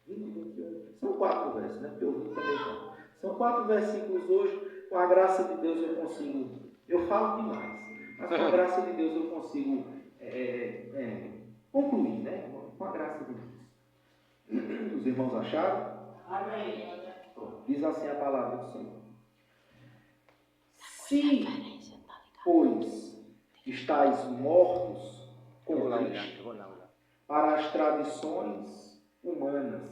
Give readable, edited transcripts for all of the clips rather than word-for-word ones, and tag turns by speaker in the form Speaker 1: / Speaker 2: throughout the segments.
Speaker 1: 20, 21. São 4 versos, né? Porque eu vi também não. São 4 versículos hoje. Com a graça de Deus eu consigo. Eu falo demais, mas com a graça de Deus eu consigo concluir, né? Com a graça de Deus. Os irmãos acharam?
Speaker 2: Amém.
Speaker 1: Diz assim a palavra do Senhor. Se, pois, estáis mortos com Cristo para as tradições humanas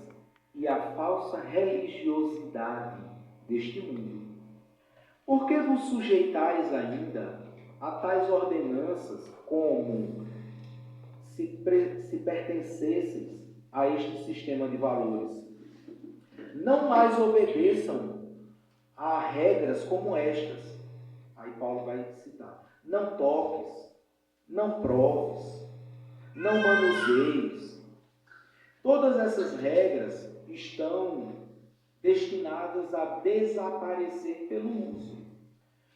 Speaker 1: e a falsa religiosidade deste mundo, por que vos sujeitais ainda a tais ordenanças como se pertencesseis a este sistema de valores? Não mais obedeçam a regras como estas. Aí Paulo vai citar. Não toques, não proves, não manuseis. Todas essas regras estão destinadas a desaparecer pelo uso,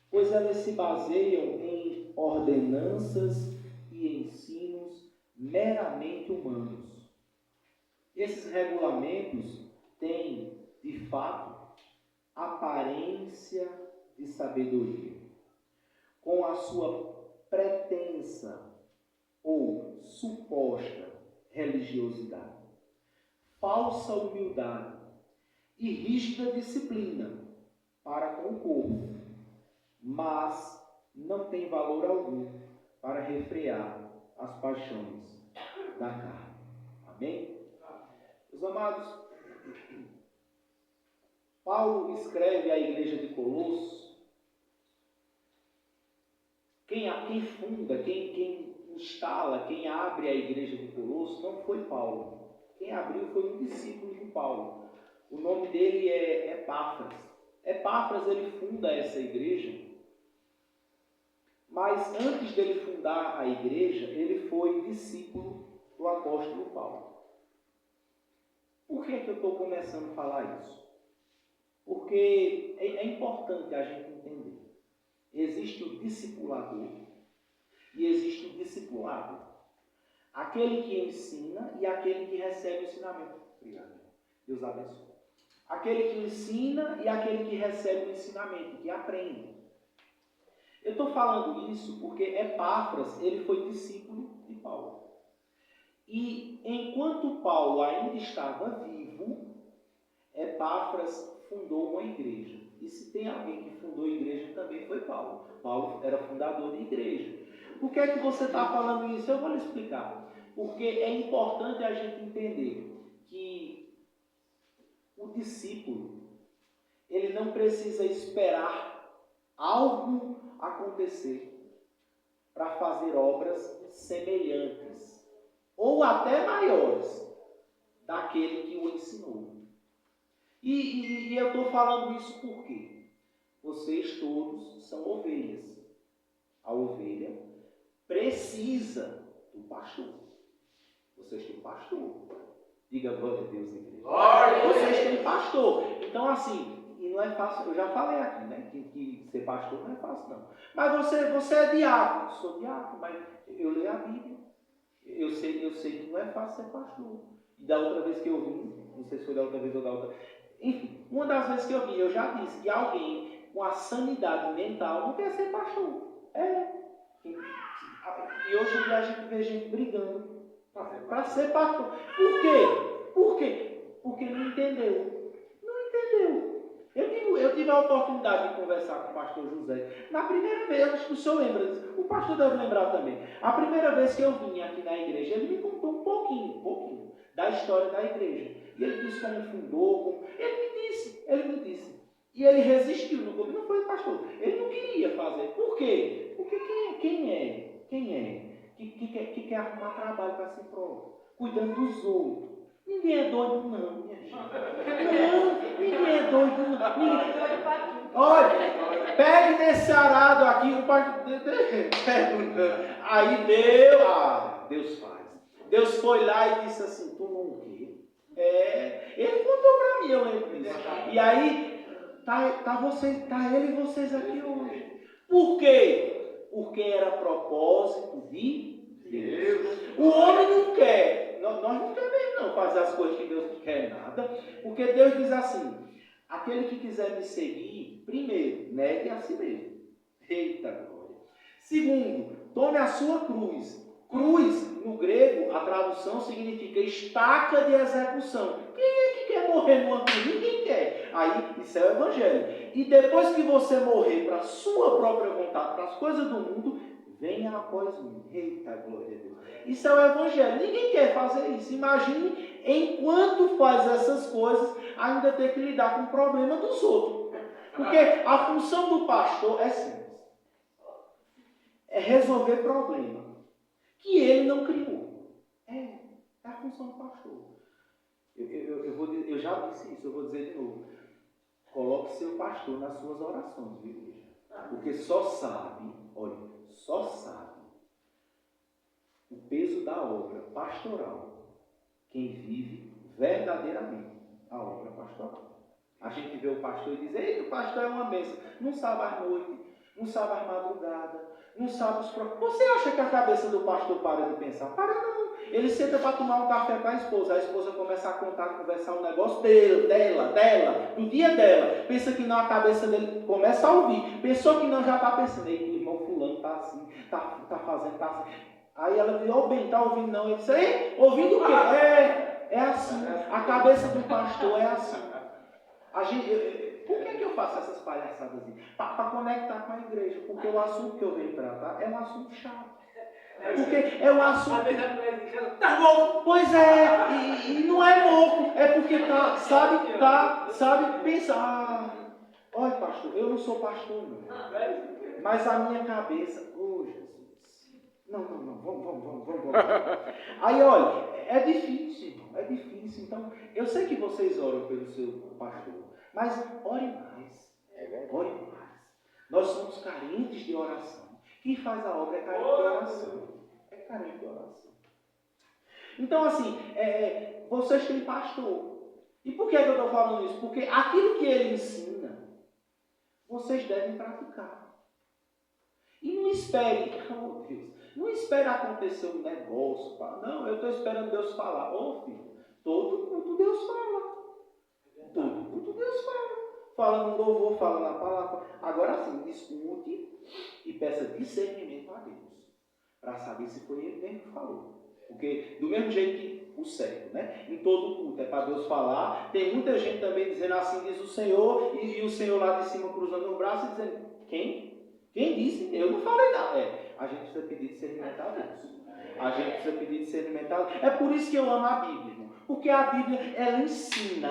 Speaker 1: pois elas se baseiam em ordenanças e ensinos meramente humanos. Esses regulamentos têm, de fato, aparência de sabedoria, com a sua pretensa ou suposta religiosidade, falsa humildade e rígida disciplina para com o corpo, mas não tem valor algum para refrear as paixões da carne. Amém? Meus amados, Paulo escreve à igreja de Colossos. Quem funda, quem instala, quem abre a igreja de Colossos não foi Paulo. Quem abriu foi um discípulo de Paulo. O nome dele é Epáfras. Epáfras, ele funda essa igreja, mas antes dele fundar a igreja, ele foi discípulo do apóstolo Paulo. Por que eu estou começando a falar isso? Porque é importante a gente entender. Existe o discipulador e existe o discipulado. Aquele que ensina e aquele que recebe o ensinamento. Obrigado. Deus abençoe. Aquele que ensina e aquele que recebe o ensinamento, que aprende. Eu estou falando isso porque Epáfras, ele foi discípulo de Paulo. E enquanto Paulo ainda estava vivo, Epáfras fundou uma igreja. E se tem alguém que fundou a igreja, também foi Paulo. Paulo era fundador de igreja. Por que é que você está falando isso? Eu vou lhe explicar. Porque é importante a gente entender que o discípulo, ele não precisa esperar algo acontecer para fazer obras semelhantes ou até maiores daquele que o ensinou. E eu estou falando isso por quê? Vocês todos são ovelhas. A ovelha precisa do pastor. Vocês têm pastor. Diga glória a Deus, igreja. Vocês têm pastor. Então, assim, e não é fácil. Eu já falei aqui, né? Que ser pastor não é fácil, não. Mas você é diácono. Sou diácono, mas eu leio a Bíblia. Eu sei que não é fácil ser pastor. E da outra vez que eu vim, não sei se foi da outra vez ou da outra. Enfim, uma das vezes que eu vim, eu já disse que alguém com a sanidade mental não quer ser pastor. E hoje em dia a gente vê gente brigando para ser pastor. Por quê? Por quê? Porque não entendeu. Não entendeu. Eu tive a oportunidade de conversar com o pastor José. Na primeira vez, acho que o senhor lembra, o pastor deve lembrar também. A primeira vez que eu vim aqui na igreja, ele me contou um pouquinho da história da igreja. E ele disse como fundou, ele me disse. E ele resistiu no começo, não foi o pastor. Ele não queria fazer. Por quê? Porque quem é que quer arrumar trabalho para si próprio, cuidando dos outros? Ninguém é doido, não, minha gente. Não, ninguém é doido, não. Olha, pegue nesse arado aqui, o pastor. Aí Deus faz. Deus foi lá e disse assim: tu não o quê? Ele contou para mim, eu lembro disso. E aí, tá ele e vocês aqui hoje. Por quê? Porque era propósito de Deus. O homem não quer. nós não queremos não fazer as coisas que Deus não quer nada, porque Deus diz assim, aquele que quiser me seguir, primeiro, negue a si mesmo. Eita glória. Segundo, tome a sua cruz. Cruz, no grego, a tradução significa estaca de execução. Quem é que quer morrer numa cruz? Ninguém quer. Aí, isso é o evangelho. E depois que você morrer para a sua própria vontade, para as coisas do mundo, venha após mim. Eita glória a Deus. Isso é o evangelho. Ninguém quer fazer isso. Imagine, enquanto faz essas coisas, ainda ter que lidar com o problema dos outros. Porque a função do pastor é simples. É resolver problema que ele não criou. É a função do pastor. Eu já disse isso, eu vou dizer de novo. Coloque seu pastor nas suas orações, viu, igreja? Porque só sabe o peso da obra pastoral quem vive verdadeiramente a obra pastoral. A gente vê o pastor e diz, ei, o pastor é uma bênção. Não sabe as noites, não sabe as madrugadas, não sabe os problemas. Você acha que a cabeça do pastor para de pensar? Para não. Ele senta para tomar um café com a esposa começa a contar, conversar um negócio dela, do dia dela. Pensa que não, a cabeça dele começa a ouvir. Pensou que não, já está pensando, ei, o irmão fulano está assim, está fazendo, está assim. Aí ela diz, ô bem, está ouvindo não? Ele disse, ei, ouvindo o quê? É assim, a cabeça do pastor é assim. Por que eu faço essas palhaçadas? Para conectar com a igreja. Porque o assunto que eu venho tratar é um assunto chato. Porque é um assunto... Tá louco? Pois é, e não é louco. É porque sabe pensar. Olha, pastor, eu não sou pastor, não. Mas a minha cabeça... Oh, Jesus. Não, vamos. Aí, olha, é difícil, irmão. É difícil. Então, eu sei que vocês oram pelo seu pastor. Mas ore mais. Ore mais. Nós somos carentes de oração. Quem faz a obra é carente de oração. É carente de oração. Então, assim, vocês têm pastor. E por que eu estou falando isso? Porque aquilo que ele ensina, vocês devem praticar. E não espere, oh Deus, não espere acontecer um negócio. Não, eu estou esperando Deus falar. Ô filho, todo culto Deus fala. Todo culto Deus fala. Fala no louvor, fala na palavra. Agora sim, discute e peça discernimento a Deus. Para saber se foi ele mesmo que falou. Porque do mesmo jeito que o certo, né? Em todo culto é para Deus falar. Tem muita gente também dizendo assim, diz o Senhor, e o Senhor lá de cima cruzando o braço e dizendo, quem? Quem disse? Eu não falei nada. A gente precisa pedir discernimento a Deus. A gente precisa pedir discernimento a Deus. É por isso que eu amo a Bíblia, irmão. Porque a Bíblia, ela ensina.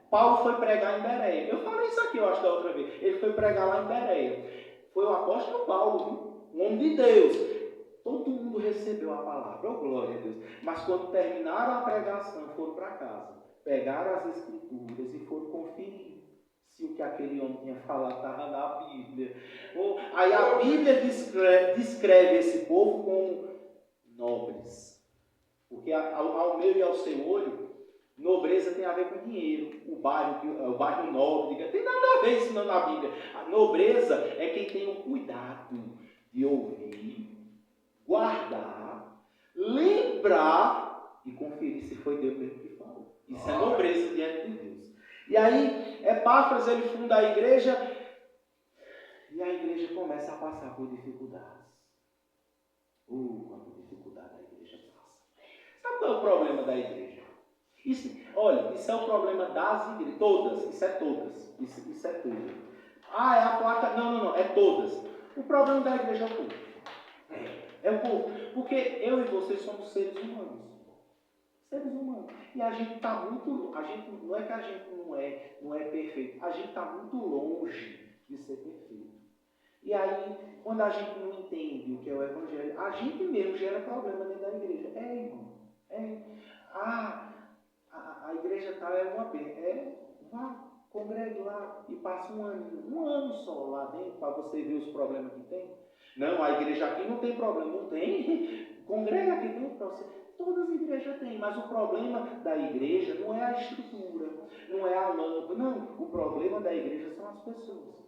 Speaker 1: Paulo foi pregar em Bereia. Eu falei isso aqui, eu acho, da outra vez. Ele foi pregar lá em Bereia. Foi o apóstolo Paulo, viu? Um homem de Deus. Todo mundo recebeu a palavra. Oh, glória a Deus. Mas quando terminaram a pregação, foram para casa. Pegaram as escrituras e foram conferir se o que aquele homem tinha falado estava na Bíblia. Aí a Bíblia descreve esse povo como nobres. Porque ao meu e ao seu olho, nobreza tem a ver com dinheiro. O bairro nobre, tem nada a ver isso não na Bíblia. A nobreza é quem tem o cuidado de ouvir, guardar, lembrar e conferir se foi Deus mesmo que falou. Isso é nobreza diante de Deus. E aí, Epáfras, ele funda a igreja e a igreja começa a passar por dificuldades. Quanta dificuldade a igreja passa. Sabe qual é o problema da igreja? Isso é o problema das igrejas. Todas, isso é todas. Isso é tudo. É a placa. Não, é todas. O problema da igreja é o povo. É o povo. Porque eu e você somos seres humanos. Seres humanos. E a gente está muito... não é que a gente não é perfeito. A gente está muito longe de ser perfeito. E aí, quando a gente não entende o que é o Evangelho, a gente mesmo gera problema dentro da igreja. Irmão. A igreja tal é uma bênção. Vá, congregue lá e passe um ano só lá dentro para você ver os problemas que tem. Não, a igreja aqui não tem problema. Não tem. Congrega aqui dentro para você. Todas as igrejas têm, mas o problema da igreja não é a estrutura, não é a lâmpada. Não, o problema da igreja são as pessoas.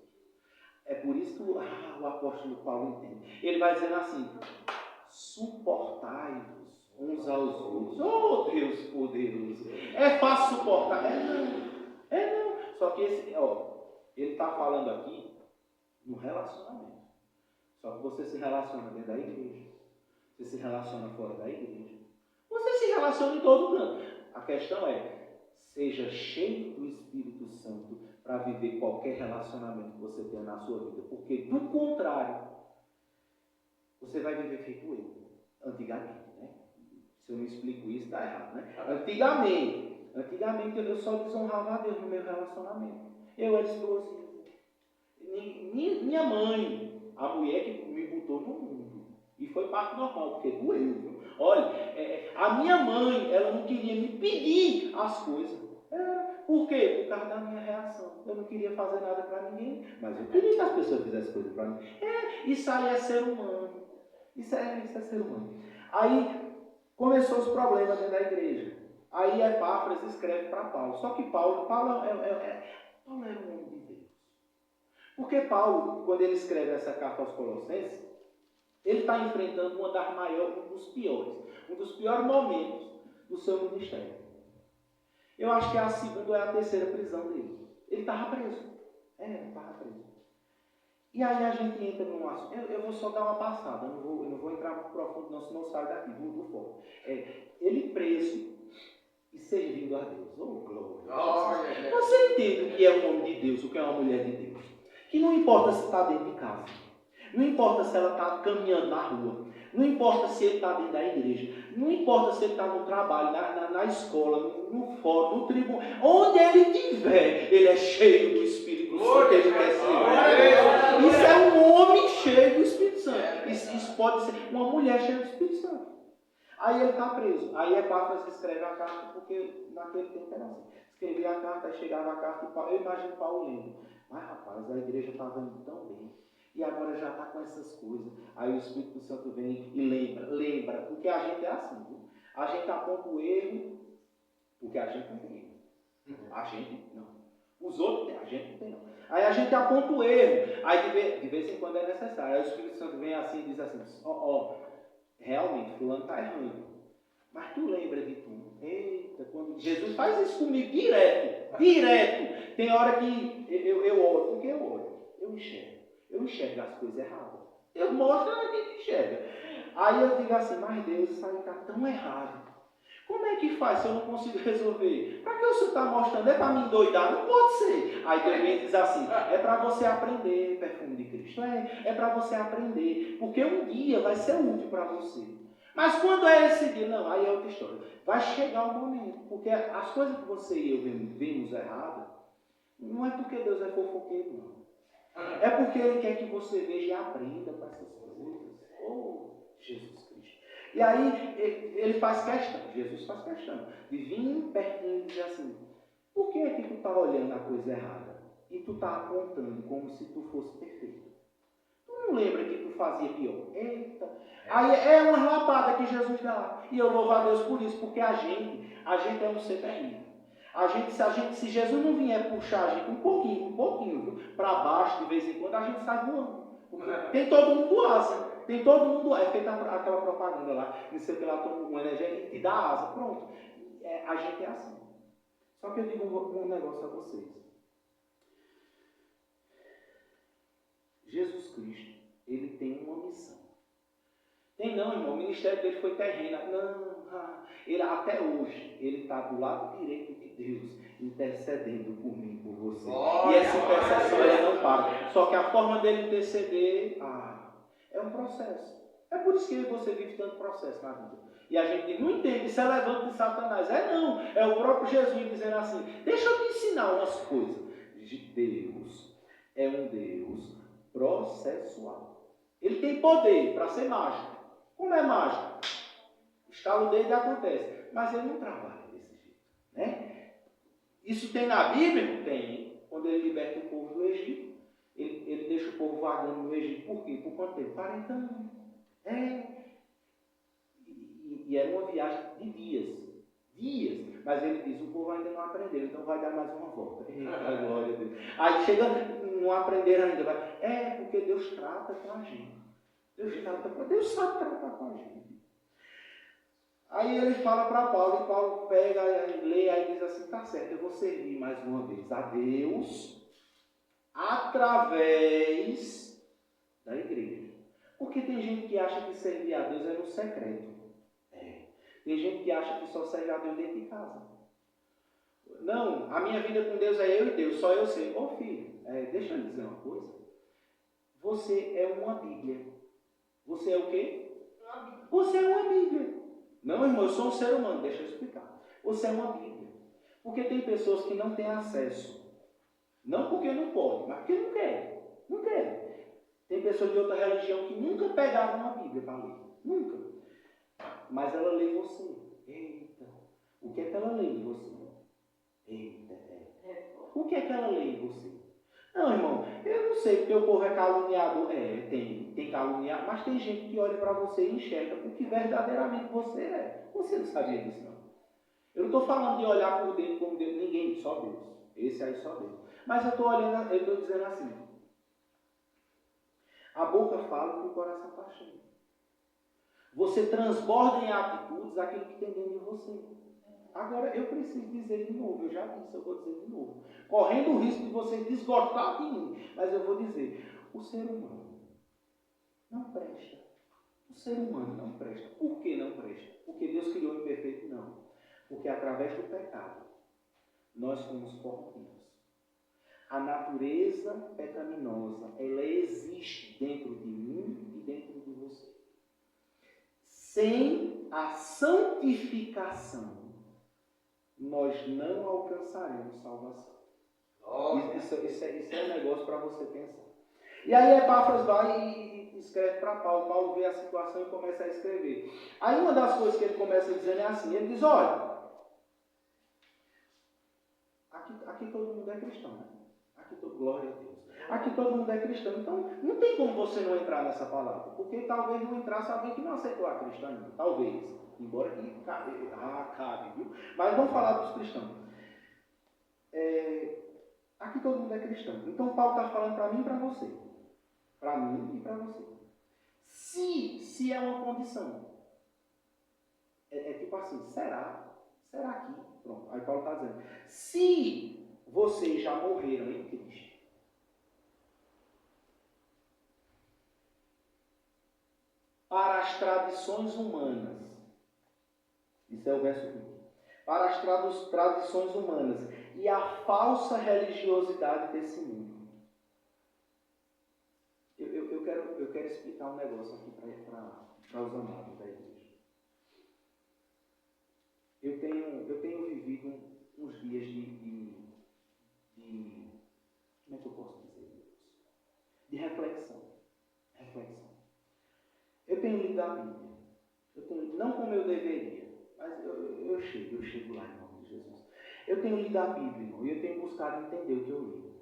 Speaker 1: É por isso que o apóstolo Paulo entende. Ele vai dizendo assim, suportai-vos uns aos outros. Oh, Deus poderoso. É fácil suportar? É não. É não. Só que ele está falando aqui no relacionamento. Só que você se relaciona dentro da igreja. Você se relaciona fora da igreja. Você se relaciona em todo canto. A questão é, seja cheio do Espírito Santo para viver qualquer relacionamento que você tenha na sua vida. Porque, do contrário, você vai viver feito eu. Antigamente, né? Se eu não explico isso, está errado, né? Antigamente eu só desonrava a Deus no meu relacionamento. Eu era explosivo. Minha mãe, a mulher que me botou no mundo. E foi parte normal, porque doeu, viu? Olha, a minha mãe, ela não queria me pedir as coisas. Por quê? Por causa da minha reação. Eu não queria fazer nada para ninguém, mas eu queria que as pessoas fizessem coisas para mim. Isso aí é ser humano. Isso é ser humano. Aí começou os problemas dentro da igreja. Aí Epáfras escreve para Paulo. Só que Paulo era um homem de Deus. Porque Paulo, quando ele escreve essa carta aos Colossenses, ele está enfrentando um dos piores momentos do seu ministério. Eu acho que a segunda ou a terceira prisão dele. Ele estava preso. Ele estava preso. E aí a gente entra num assunto. Eu vou só dar uma passada, eu não vou entrar muito profundo, não, senão sai daqui do foco. Ele preso e servindo a Deus. Oh, glória! Você entende o que é um homem de Deus, o que é uma mulher de Deus? Que não importa se está dentro de casa, não importa se ela está caminhando na rua, não importa se ele está dentro da igreja, não importa se ele está no trabalho, na escola, no fórum, no tribunal, onde ele estiver, ele é cheio do Espírito Santo, ele quer ser. Isso é um homem cheio do Espírito Santo. Isso pode ser uma mulher cheia do Espírito Santo. Aí ele está preso. Aí Epáfras escreve a carta, porque naquele tempo era assim. Escrevia a carta, aí chegava a carta, e eu imagino Paulo lendo. Mas rapaz, a igreja estava indo tão bem. E agora já está com essas coisas. Aí o Espírito Santo vem e lembra. Porque a gente é assim, viu? A gente aponta o erro, porque a gente não tem erro. A gente não. Os outros têm, a gente não tem não. Aí a gente aponta o erro. Aí de vez em quando é necessário. Aí o Espírito Santo vem assim e diz assim, realmente, fulano está errando. Mas tu lembra de tu? Eita, quando Jesus faz isso comigo direto. Tem hora que eu olho, porque eu olho, eu enxergo as coisas erradas. Eu mostro, a gente enxerga. Aí eu digo assim, mas Deus, isso aí está tão errado. Como é que faz se eu não consigo resolver? Para que o senhor está mostrando? É para me endoidar? Não pode ser. Aí também diz assim, é para você aprender, perfume de Cristo. É para você aprender, porque um dia vai ser útil para você. Mas quando é esse dia? Não, aí é outra história. Vai chegar um momento, porque as coisas que você e eu vemos erradas, não é porque Deus é fofoqueiro, não. É porque Ele quer que você veja e aprenda com essas coisas. Oh, Jesus Cristo. E aí ele faz questão, Jesus faz questão, de vir pertinho e dizer assim, por que é que tu está olhando a coisa errada? E tu está apontando como se tu fosse perfeito. Tu não lembra que tu fazia pior? Eita! Aí é uma lapada que Jesus dá. E eu louvo a Deus por isso, porque a gente é um ser terrível. Se Jesus não vier puxar a gente um pouquinho, para baixo de vez em quando, a gente sai voando. Tem todo mundo asa. Tem todo mundo, é feita aquela propaganda lá, não sei o que lá, toma uma energia e te dá asa. Pronto. A gente é assim. Só que eu digo um negócio a vocês. Jesus Cristo, ele tem uma missão. Tem não, irmão, o ministério dele foi terreno. Não, ele até hoje, ele está do lado direito de Deus, intercedendo por mim, por você. E essa intercessão ela não para. Só que a forma dele interceder, é um processo. É por isso que você vive tanto processo na vida. E a gente não entende, isso é levando de Satanás. Não, é o próprio Jesus dizendo assim, deixa eu te ensinar umas coisas. Deus é um Deus processual. Ele tem poder para ser mágico. Como é mágico? Estala o dedo e acontece. Mas ele não trabalha desse jeito. Né? Isso tem na Bíblia? Tem. Quando ele liberta o povo do Egito, ele deixa o povo vagando no Egito. Por quê? Por quanto tempo? 40 anos. E era uma viagem de dias. Mas ele diz, o povo ainda não aprendeu, então vai dar mais uma volta. Glória a Deus. Aí chega, não aprenderam ainda. Porque Deus trata com a gente. Deus sabe tratar com a gente. Aí ele fala para Paulo, e Paulo pega, lê, aí diz assim, tá certo, eu vou servir mais uma vez a Deus através da igreja. Porque tem gente que acha que servir a Deus é no secreto. Tem gente que acha que só serve a Deus dentro de casa. Não, a minha vida com Deus é eu e Deus, só eu sei. Ô filho, deixa eu lhe dizer uma coisa. Você é uma Bíblia. Você é o quê? Você é uma Bíblia. Não, irmão, eu sou um ser humano, deixa eu explicar. Você é uma Bíblia. Porque tem pessoas que não têm acesso. Não porque não podem, mas porque não querem. Não querem. Tem pessoas de outra religião que nunca pegaram uma Bíblia para ler. Nunca. Mas ela lê você. Eita. O que é que ela lê em você? Eita. O que é que ela lê em você? Não, irmão, eu não sei, porque o povo é caluniador. Tem caluniado, mas tem gente que olha para você e enxerga o que verdadeiramente você é. Você não sabia disso, não. Eu não estou falando de olhar por dentro como Deus, ninguém, só Deus. Esse aí só Deus. Mas eu estou olhando, eu estou dizendo assim. A boca fala que o coração está cheio. Você transborda em atitudes aquilo que tem dentro de você. Agora, eu preciso dizer de novo, eu já disse, eu vou dizer de novo. Correndo o risco de você desgostar de mim, mas eu vou dizer, o ser humano não presta. O ser humano não presta. Por que não presta? Porque Deus criou imperfeito? Não. Porque através do pecado, nós fomos corrompidos. A natureza pecaminosa, ela existe dentro de mim e dentro de você. Sem a santificação, nós não alcançaremos salvação. Isso é um negócio para você pensar. E aí Epáfras vai e escreve para Paulo. Paulo vê a situação e começa a escrever. Aí uma das coisas que ele começa a dizer é assim, ele diz, olha, aqui todo mundo é cristão, né? Glória a Deus. Aqui todo mundo é cristão, então não tem como você não entrar nessa palavra, porque talvez não entrasse alguém que não aceitou a cristã ainda, talvez, embora que cabe, viu? Mas vamos falar dos cristãos. Aqui todo mundo é cristão, então Paulo está falando para mim e para você, para mim e para você. Se é uma condição, tipo assim, será que? Pronto, aí Paulo está dizendo, se vocês já morreram em Cristo, para as tradições humanas, isso é o verso 20, para as tradições humanas e a falsa religiosidade desse mundo. Eu quero explicar um negócio aqui para os amados da igreja. Eu tenho vivido uns dias de como é que eu posso dizer isso? De reflexão. Eu tenho lido a Bíblia. Não como eu deveria, mas eu chego lá em nome de Jesus. Eu tenho lido a Bíblia, irmão, e eu tenho buscado entender o que eu li.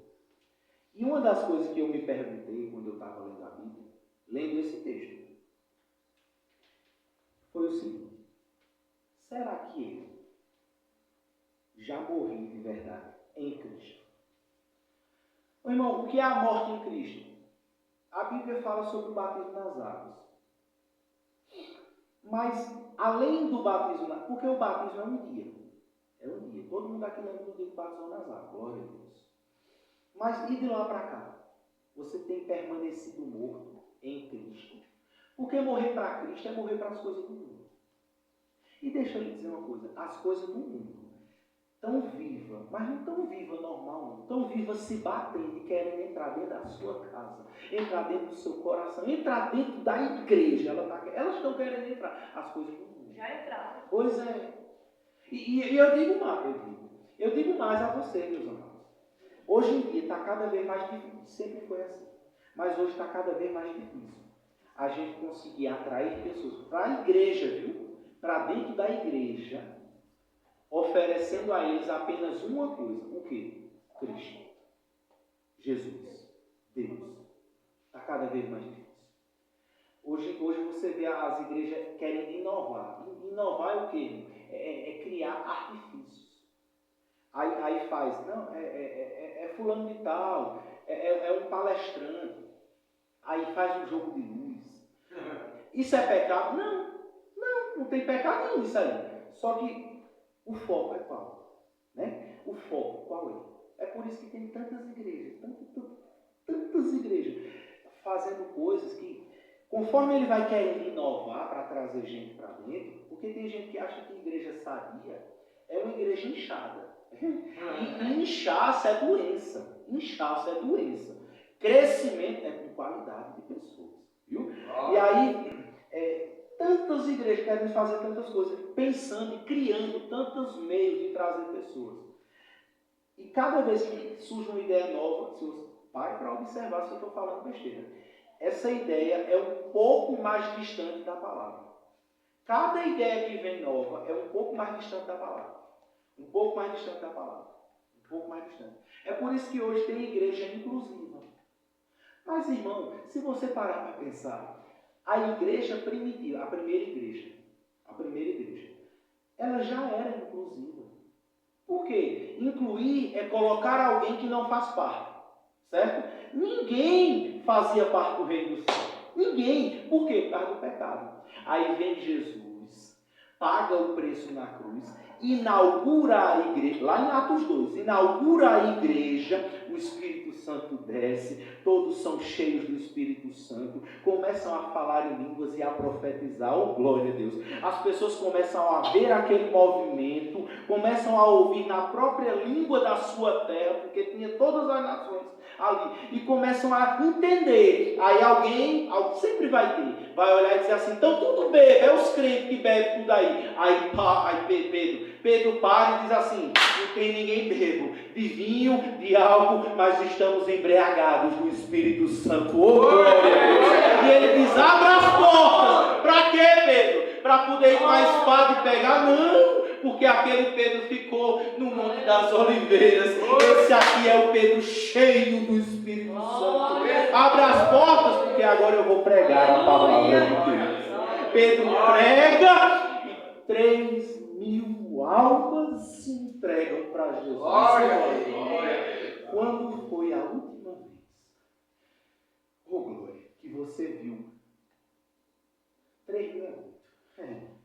Speaker 1: E uma das coisas que eu me perguntei quando eu estava lendo a Bíblia, lendo esse texto, foi o seguinte: será que eu já morri de verdade em Cristo? Meu irmão, o que é a morte em Cristo? A Bíblia fala sobre o batismo nas águas. Mas, além do batismo, porque o batismo é um dia. Todo mundo aqui lembra do dia que batizou nas águas. Glória a Deus. Mas, e de lá para cá? Você tem permanecido morto em Cristo. Porque morrer para Cristo é morrer para as coisas do mundo. E deixa eu lhe dizer uma coisa. As coisas do mundo tão viva, mas não tão viva normal, não. Tão viva se batendo e querendo entrar dentro da sua casa, entrar dentro do seu coração, entrar dentro da igreja. Elas estão querendo entrar. As coisas do mundo.
Speaker 2: Já entraram.
Speaker 1: Pois é. E eu digo mais a você, meus amados. Hoje em dia está cada vez mais difícil. Sempre foi assim. Mas hoje está cada vez mais difícil a gente conseguir atrair pessoas para a igreja, viu? Para dentro da igreja, oferecendo a eles apenas uma coisa. O quê? Cristo. Jesus. Deus. Está cada vez mais difícil. Hoje você vê as igrejas querendo inovar. Inovar é o quê? É criar artifícios. Aí faz, não, é fulano de tal, é um palestrante. Aí faz um jogo de luz. Isso é pecado? Não. não tem pecado nenhum nisso aí. Só que o foco é qual? Né? O foco qual é? É por isso que tem tantas igrejas, tantas igrejas, fazendo coisas que, conforme ele vai querendo inovar para trazer gente para dentro, porque tem gente que acha que igreja sadia é uma igreja inchada. E inchaço é doença. Inchaço é doença. Crescimento é com qualidade de pessoas. Viu? E aí, tantas igrejas querem fazer tantas coisas, pensando e criando tantos meios de trazer pessoas. E cada vez que surge uma ideia nova, se você pare para observar se eu estou falando besteira, essa ideia é um pouco mais distante da palavra. Cada ideia que vem nova é um pouco mais distante da palavra. Um pouco mais distante da palavra. Um pouco mais distante. É por isso que hoje tem igreja inclusiva. Mas, irmão, se você parar para pensar, a igreja primitiva, a primeira igreja, ela já era inclusiva. Por quê? Incluir é colocar alguém que não faz parte. Certo? Ninguém fazia parte do reino do céu. Ninguém. Por quê? Por causa do pecado. Aí vem Jesus, paga o preço na cruz, inaugura a igreja, lá em Atos 2, inaugura a igreja, o Espírito Santo desce, todos são cheios do Espírito Santo, começam a falar em línguas e a profetizar, oh glória a Deus. As pessoas começam a ver aquele movimento, começam a ouvir na própria língua da sua terra, porque tinha todas as nações ali, e começam a entender. Aí alguém sempre vai ter, vai olhar e dizer assim, então tudo bebe, é os crentes que bebem tudo aí. Aí Pedro para e diz assim, não tem ninguém bebo de vinho, de álcool, mas estamos embriagados do Espírito Santo. Oh, glória a Deus! E ele diz, abra as portas. Para quê, Pedro? Para poder ir com a espada e pegar? Não! Porque aquele Pedro ficou no Monte das Oliveiras. Esse aqui é o Pedro cheio do Espírito Santo. Abra as portas, porque agora eu vou pregar a palavra de Deus. Pedro prega e 3.000 almas se entregam para Jesus. Glória. Quando foi a última vez, oh glória, que você viu 3.000 é muito,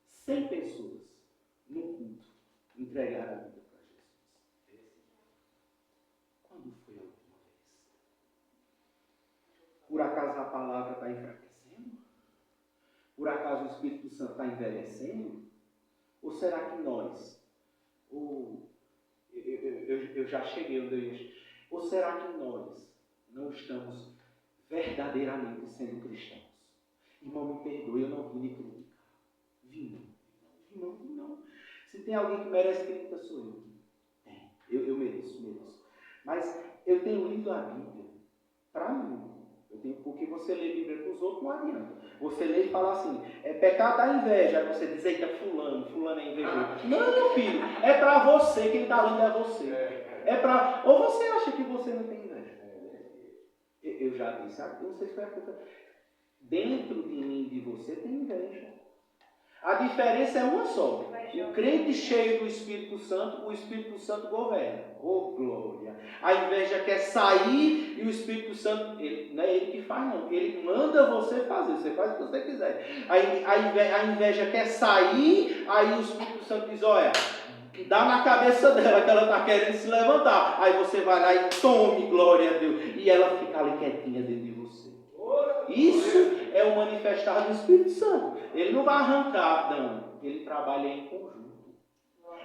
Speaker 1: 100 pessoas no culto entregaram a vida para Jesus? Quando foi a última vez? Por acaso a palavra está enfraquecendo? Por acaso o Espírito Santo está envelhecendo? Ou será que nós, eu já cheguei onde eu ia, ou será que nós não estamos verdadeiramente sendo cristãos? Irmão, me perdoe, eu não vim lhe criticar. Vim não. Se tem alguém que merece crítica, sou eu. Eu mereço. Mas eu tenho lido a Bíblia para mim. Porque você lê a Bíblia para os outros, não adianta. Você lê e fala assim, é pecado da inveja. Aí você diz, eita, fulano é invejoso. Não, meu filho, é para você, quem está lendo é você. Ou você acha que você não tem inveja? Eu já disse, eu não sei se foi a coisa. Dentro de mim e de você tem inveja. A diferença é uma só. O crente cheio do Espírito Santo, o Espírito Santo governa. Oh, glória! A inveja quer sair e o Espírito Santo, não é ele que faz não. Ele manda você fazer. Você faz o que você quiser. A inveja quer sair, aí o Espírito Santo diz, olha, dá na cabeça dela que ela está querendo se levantar. Aí você vai lá e tome, glória a Deus. E ela fica ali quietinha dentro de você. Isso é o manifestar do Espírito Santo. Ele não vai arrancar, não. Ele trabalha em conjunto.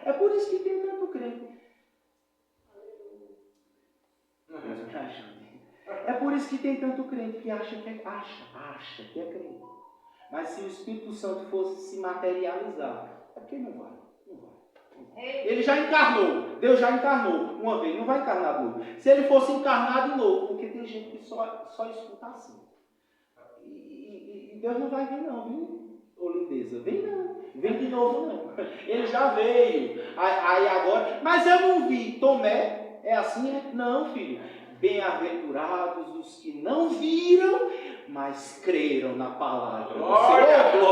Speaker 1: É por isso que tem tanto crente. É por isso que tem tanto crente que acha que é crente. Mas se o Espírito Santo fosse se materializar, é porque não vai. Ele já encarnou, Deus já encarnou uma vez, não vai encarnar de novo. Se ele fosse encarnar de novo, porque tem gente que só escuta assim. E Deus não vai vir não, viu? Ô lindeza, vem não, vem de novo não. Ele já veio, aí agora, mas eu não vi. Tomé, é assim, né? Não, filho. Bem-aventurados os que não viram, mas creram na palavra. Glória a Deus.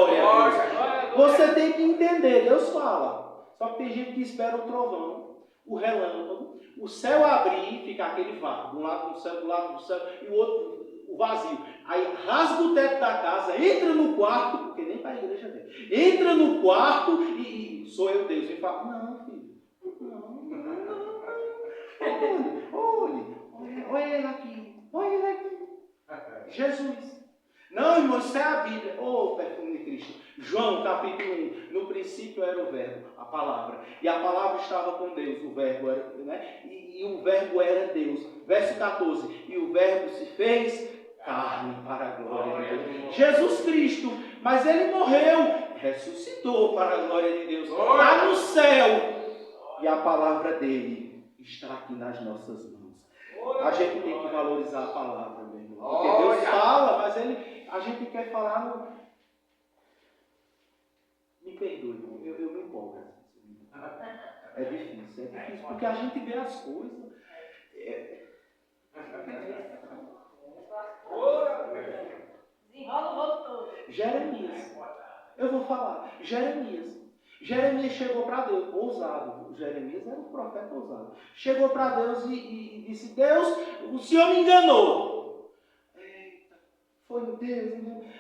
Speaker 1: Você tem que entender, Deus fala. Só que tem gente que espera o trovão, o relâmpago, o céu abrir, ficar aquele vácuo, de um lado do céu, e o outro o vazio. Aí rasga o teto da casa, entra no quarto, porque nem para a igreja vem. Entra no quarto e sou eu Deus. E fala, não, filho, não. Olha ele aqui, olha ele aqui. Jesus. Não, irmão, isso é a Bíblia. Oh, perfume de Cristo. João, capítulo 1. No princípio era o verbo, a palavra. E a palavra estava com Deus. O verbo era, né? E o verbo era Deus. Verso 14. E o verbo se fez carne para a glória de Deus. Jesus Cristo. Mas ele morreu. Ressuscitou para a glória de Deus. Está no céu. E a palavra dele está aqui nas nossas mãos. A gente tem que valorizar a palavra, meu irmão. Porque Deus fala, mas a gente quer falar no... Me perdoe, irmão. Eu me empolgo. É difícil, porque a gente vê as coisas.
Speaker 2: Desenrola o rosto todo.
Speaker 1: Jeremias. Eu vou falar. Jeremias chegou para Deus, ousado. Jeremias era um profeta ousado. Chegou para Deus e disse, Deus, o Senhor me enganou. Eita, foi Deus, né?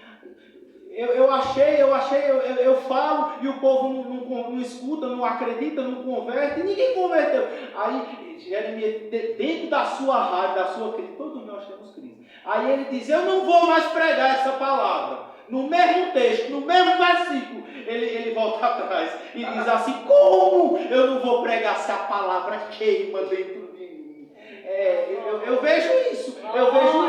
Speaker 1: Eu falo e o povo não escuta, não acredita, não converte, e ninguém converteu. Aí Jeremias, dentro da sua raiva, da sua crise, todos nós temos crise. Aí ele diz, eu não vou mais pregar essa palavra. No mesmo texto, no mesmo versículo, ele volta atrás e diz assim, como eu não vou pregar se a palavra queima dentro de mim? Eu vejo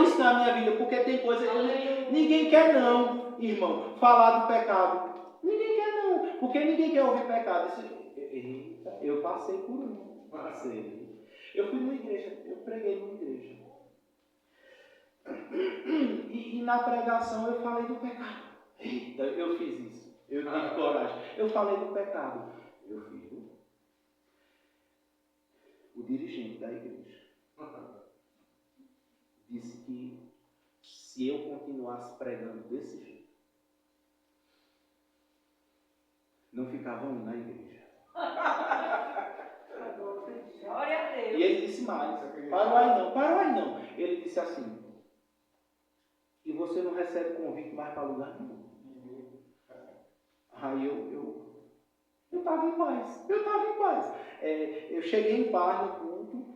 Speaker 1: isso na minha vida, porque tem coisa que ninguém quer não, irmão, falar do pecado. Ninguém quer não, porque ninguém quer ouvir pecado. Eita, eu passei por um, Eu fui numa igreja, eu preguei numa igreja. E na pregação eu falei do pecado. Eita, eu fiz isso. Eu tive coragem. Eu falei do pecado. Meu filho, o dirigente da igreja, disse que se eu continuasse pregando desse jeito, não ficava um na igreja.
Speaker 2: Glória a Deus.
Speaker 1: E ele disse mais, parou aí não. Ele disse assim, e você não recebe convite mais para lugar nenhum. Aí eu estava em paz. Eu cheguei em paz no culto.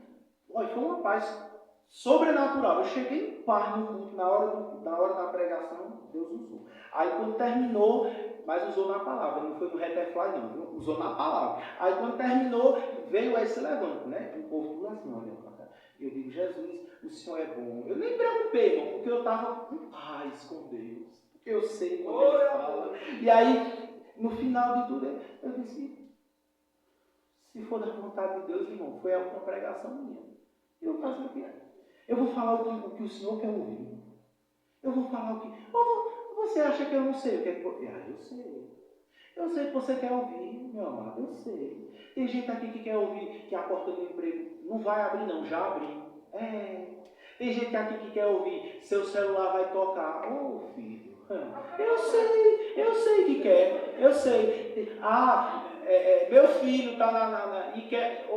Speaker 1: Olha, foi uma paz sobrenatural. Eu cheguei em paz no culto, na hora da pregação, Deus usou. Aí quando terminou, mas usou na palavra, não foi no Retefly não, viu? Usou na palavra. Aí quando terminou, veio esse levante, né? O povo tudo assim, olha para cá. Eu digo, Jesus, o Senhor é bom. Eu nem preocupei, irmão, porque eu estava em paz com Deus. Porque eu sei quando Ele fala. E aí, no final de tudo, eu disse, se for da vontade de Deus, irmão, foi uma pregação minha. Eu vou fazer o quê? Eu vou falar o que o Senhor quer ouvir. Eu vou falar o que... Você acha que eu não sei o que é que... eu sei. Eu sei que você quer ouvir, meu amado, eu sei. Tem gente aqui que quer ouvir que a porta do emprego não vai abrir não, já abriu. Tem gente aqui que quer ouvir, seu celular vai tocar. Filho, eu sei que quer, eu sei. Meu filho está e quer...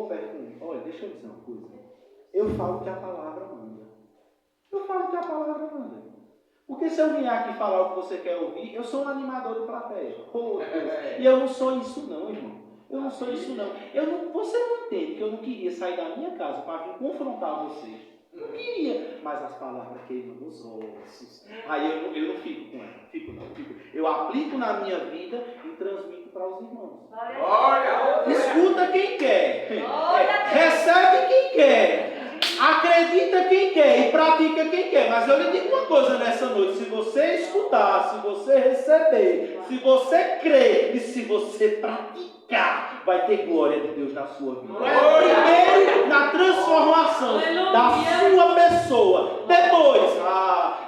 Speaker 1: Perfume, olha, deixa eu dizer uma coisa. Eu falo que a palavra manda. Porque se eu vier aqui falar o que você quer ouvir, eu sou um animador de plateia. E eu não sou isso não, irmão. Você não entende que eu não queria sair da minha casa para vir confrontar você. Não queria. Mas as palavras queimam nos ossos. Aí eu não fico com ela. Eu aplico na minha vida e transmito para os irmãos. Escuta quem quer. Recebe quem quer. Acredita quem quer e pratica quem quer. Mas eu lhe digo uma coisa nessa noite. Se você escutar, se você receber, se você crer e se você praticar, vai ter glória de Deus na sua vida. Primeiro, na transformação da sua pessoa.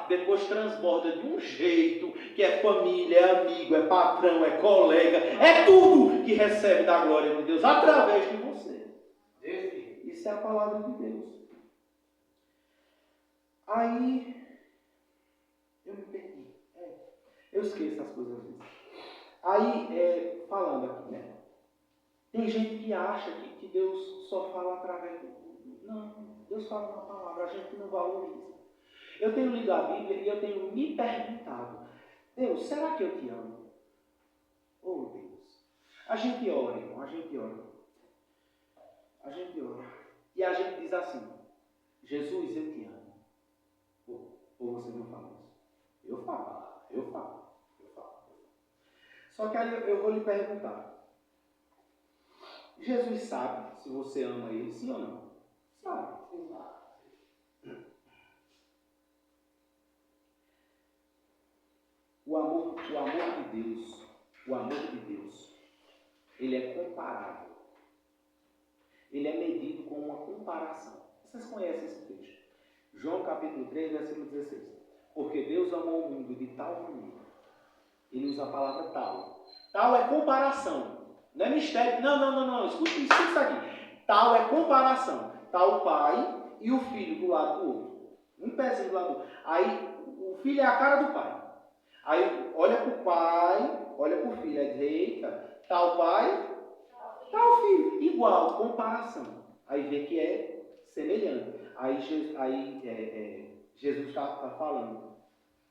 Speaker 1: Depois transborda de um jeito que é família, é amigo, é patrão, é colega. É tudo que recebe da glória de Deus através de você. Isso é a palavra de Deus. Aí, eu me perdi. Eu esqueço as coisas às vezes. Aí, falando aqui, né? Tem gente que acha que Deus só fala através do... Não, Deus fala na palavra, a gente não valoriza. Eu tenho lido a Bíblia e eu tenho me perguntado, Deus, será que eu te amo? Oh, Deus. A gente ora, irmão, a gente ora. A gente ora. E a gente diz assim, Jesus, eu te amo. Ou você não fala isso? Eu falo. Só que aí eu vou lhe perguntar. Jesus sabe se você ama ele, sim ou não? Sabe. O amor de Deus, ele é comparável. Ele é medido com uma comparação. Vocês conhecem esse texto? João capítulo 3, versículo 16. Porque Deus amou o mundo de tal maneira. Ele usa a palavra tal. Tal é comparação. Não é mistério. Não. Escuta isso aqui. Tal é comparação. Tal o pai e o filho do lado do outro. Um pezinho do lado do outro. Aí o filho é a cara do pai. Aí olha para o pai, olha para o filho. Aí diz, eita, tal pai, tal filho. Igual, comparação. Aí vê que é semelhante. Aí Jesus está falando.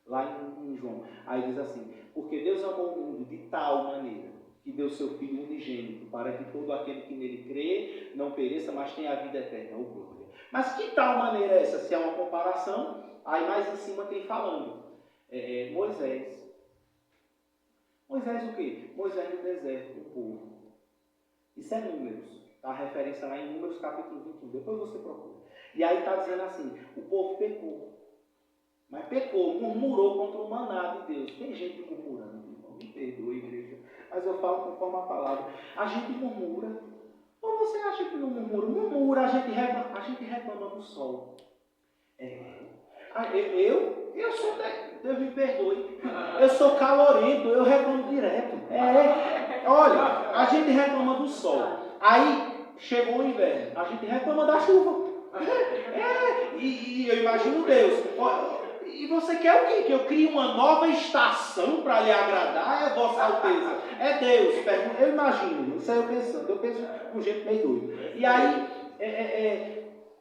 Speaker 1: Lá em João. Aí diz assim, porque Deus amou o mundo de tal maneira que deu seu Filho unigênito para que todo aquele que nele crê não pereça, mas tenha a vida eterna, ou glória. Mas que tal maneira é essa? Se é uma comparação, aí mais em cima tem falando. Moisés. Moisés o quê? Moisés no deserto, o povo. Isso é Números. Está a referência lá em Números capítulo 21. Depois você procura. E aí está dizendo assim, o povo pecou. Mas pecou, murmurou contra o maná de Deus. Tem gente murmurando, irmão. Me perdoe, igreja. Mas eu falo conforme a palavra. A gente murmura. Ou você acha que não murmura? Murmura, a gente reclama do sol. Eu sou, Deus me perdoe. Eu sou calorento, eu reclamo direto. Olha, a gente reclama do sol. Aí chegou o inverno, a gente reclama da chuva. E eu imagino Deus. E você quer o quê? Que eu crie uma nova estação para lhe agradar? É Vossa Alteza? É Deus. Eu imagino, isso aí eu penso de um jeito meio doido. E aí,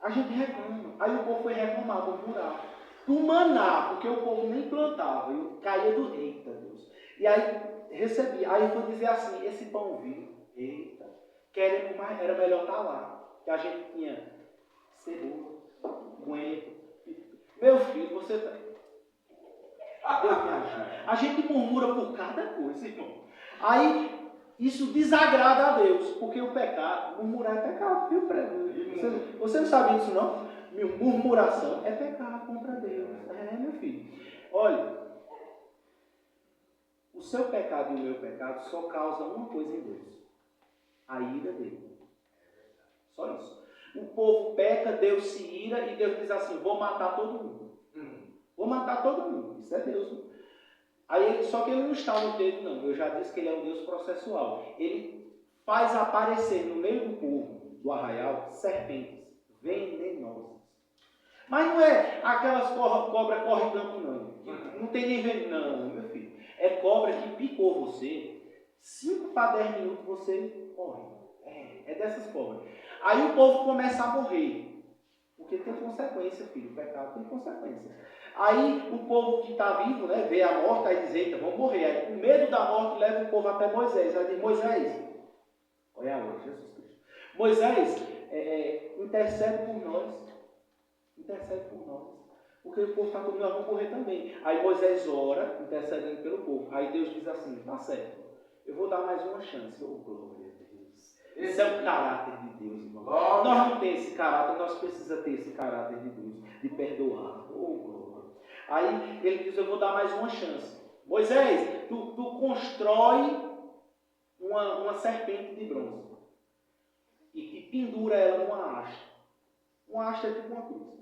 Speaker 1: a gente reclama. Aí o povo foi reclamar, murmurar. Do maná, porque o povo nem plantava. Eu caía do eita, Deus. E aí recebi. Aí foi dizer assim, esse pão vivo, eita, queremos mais, era melhor estar lá. Que a gente tinha cebola, coentro. Meu filho, você Deus me ajude. A gente murmura por cada coisa, irmão. Aí, isso desagrada a Deus, porque o pecado, murmurar é pecado, viu? Você não sabe disso, não? Murmuração é pecado contra Deus. Meu filho. Olha, o seu pecado e o meu pecado só causam uma coisa em Deus: a ira dele. Só isso. O povo peca, Deus se ira e Deus diz assim, vou matar todo mundo. Vou matar todo mundo. Isso é Deus. Aí, só que ele não está no dedo, não. Eu já disse que ele é um Deus processual. Ele faz aparecer no meio do povo, do arraial, serpentes venenosas. Mas não é aquelas cobras corre campo, não. Não tem nem veneno, não, meu filho. É cobra que picou você. 5 para 10 minutos você morre. É dessas cobras. Aí o povo começa a morrer. Porque tem consequência, filho. O pecado tem consequência. Aí o povo que está vivo, né, vê a morte, aí diz, eita, vamos morrer. Aí com medo da morte leva o povo até Moisés. Aí diz, Moisés, olha agora, Jesus Cristo. Moisés, intercede por nós. Intercede por nós. Porque o povo está comigo, nós vamos morrer também. Aí Moisés ora, intercedendo pelo povo. Aí Deus diz assim, tá certo, eu vou dar mais uma chance. Oh, glória a Deus. Esse é o caráter de Deus, irmão. Nós não temos esse caráter, nós precisamos ter esse caráter de Deus, de perdoar. Oh, glória. Aí ele diz, eu vou dar mais uma chance. Moisés, tu constrói uma serpente de bronze. E pendura ela numa haste. Uma haste é tipo uma cruz.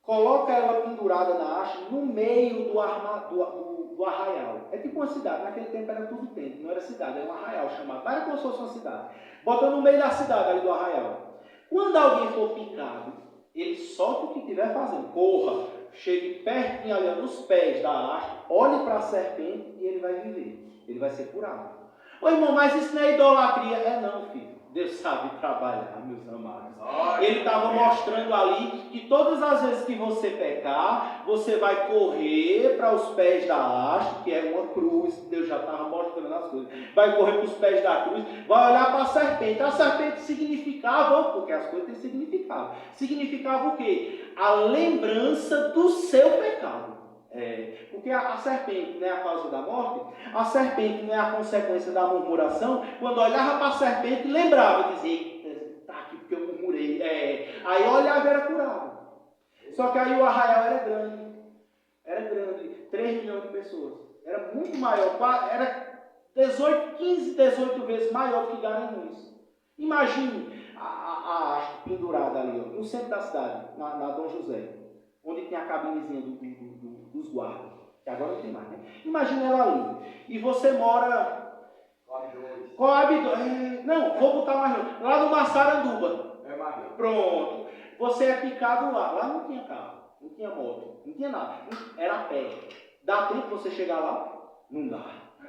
Speaker 1: Coloca ela pendurada na haste no meio do arraial. É tipo uma cidade. Naquele tempo era tudo tempo. Não era cidade, era um arraial chamado. Mas era como se fosse uma cidade. Bota no meio da cidade ali do arraial. Quando alguém for picado, ele solta o que estiver fazendo. Corra, chegue pertinho ali nos pés da haste, olhe para a serpente e ele vai viver. Ele vai ser curado. Ô irmão, mas isso não é idolatria? Não, filho. Deus sabe trabalhar, meus amados. Ele estava mostrando ali que todas as vezes que você pecar, você vai correr para os pés da haste, que é uma cruz. Deus já estava mostrando as coisas. Vai correr para os pés da cruz, vai olhar para a serpente. A serpente significava, porque as coisas têm significado. Significava o quê? A lembrança do seu pecado. Porque a serpente não é a causa da morte, a serpente não é a consequência da murmuração. Quando olhava para a serpente, lembrava, dizia, está aqui porque eu murmurei. Aí olhava e era curado. Só que aí o arraial era grande, 3 milhões de pessoas. Era muito maior, era 18 vezes maior do que Garanhuns. Imagine a haste pendurada ali, ó, no centro da cidade, na Dom José, onde tem a cabinezinha dos guardas, que agora não tem mais, né? Imagina ela ali. E você mora... Coab 2. Não, vou botar mais longe. Lá no Massaranduba. Pronto. Você é picado lá. Lá não tinha carro, não tinha moto, não tinha nada. Era a pé. Dá tempo você chegar lá? Não dá.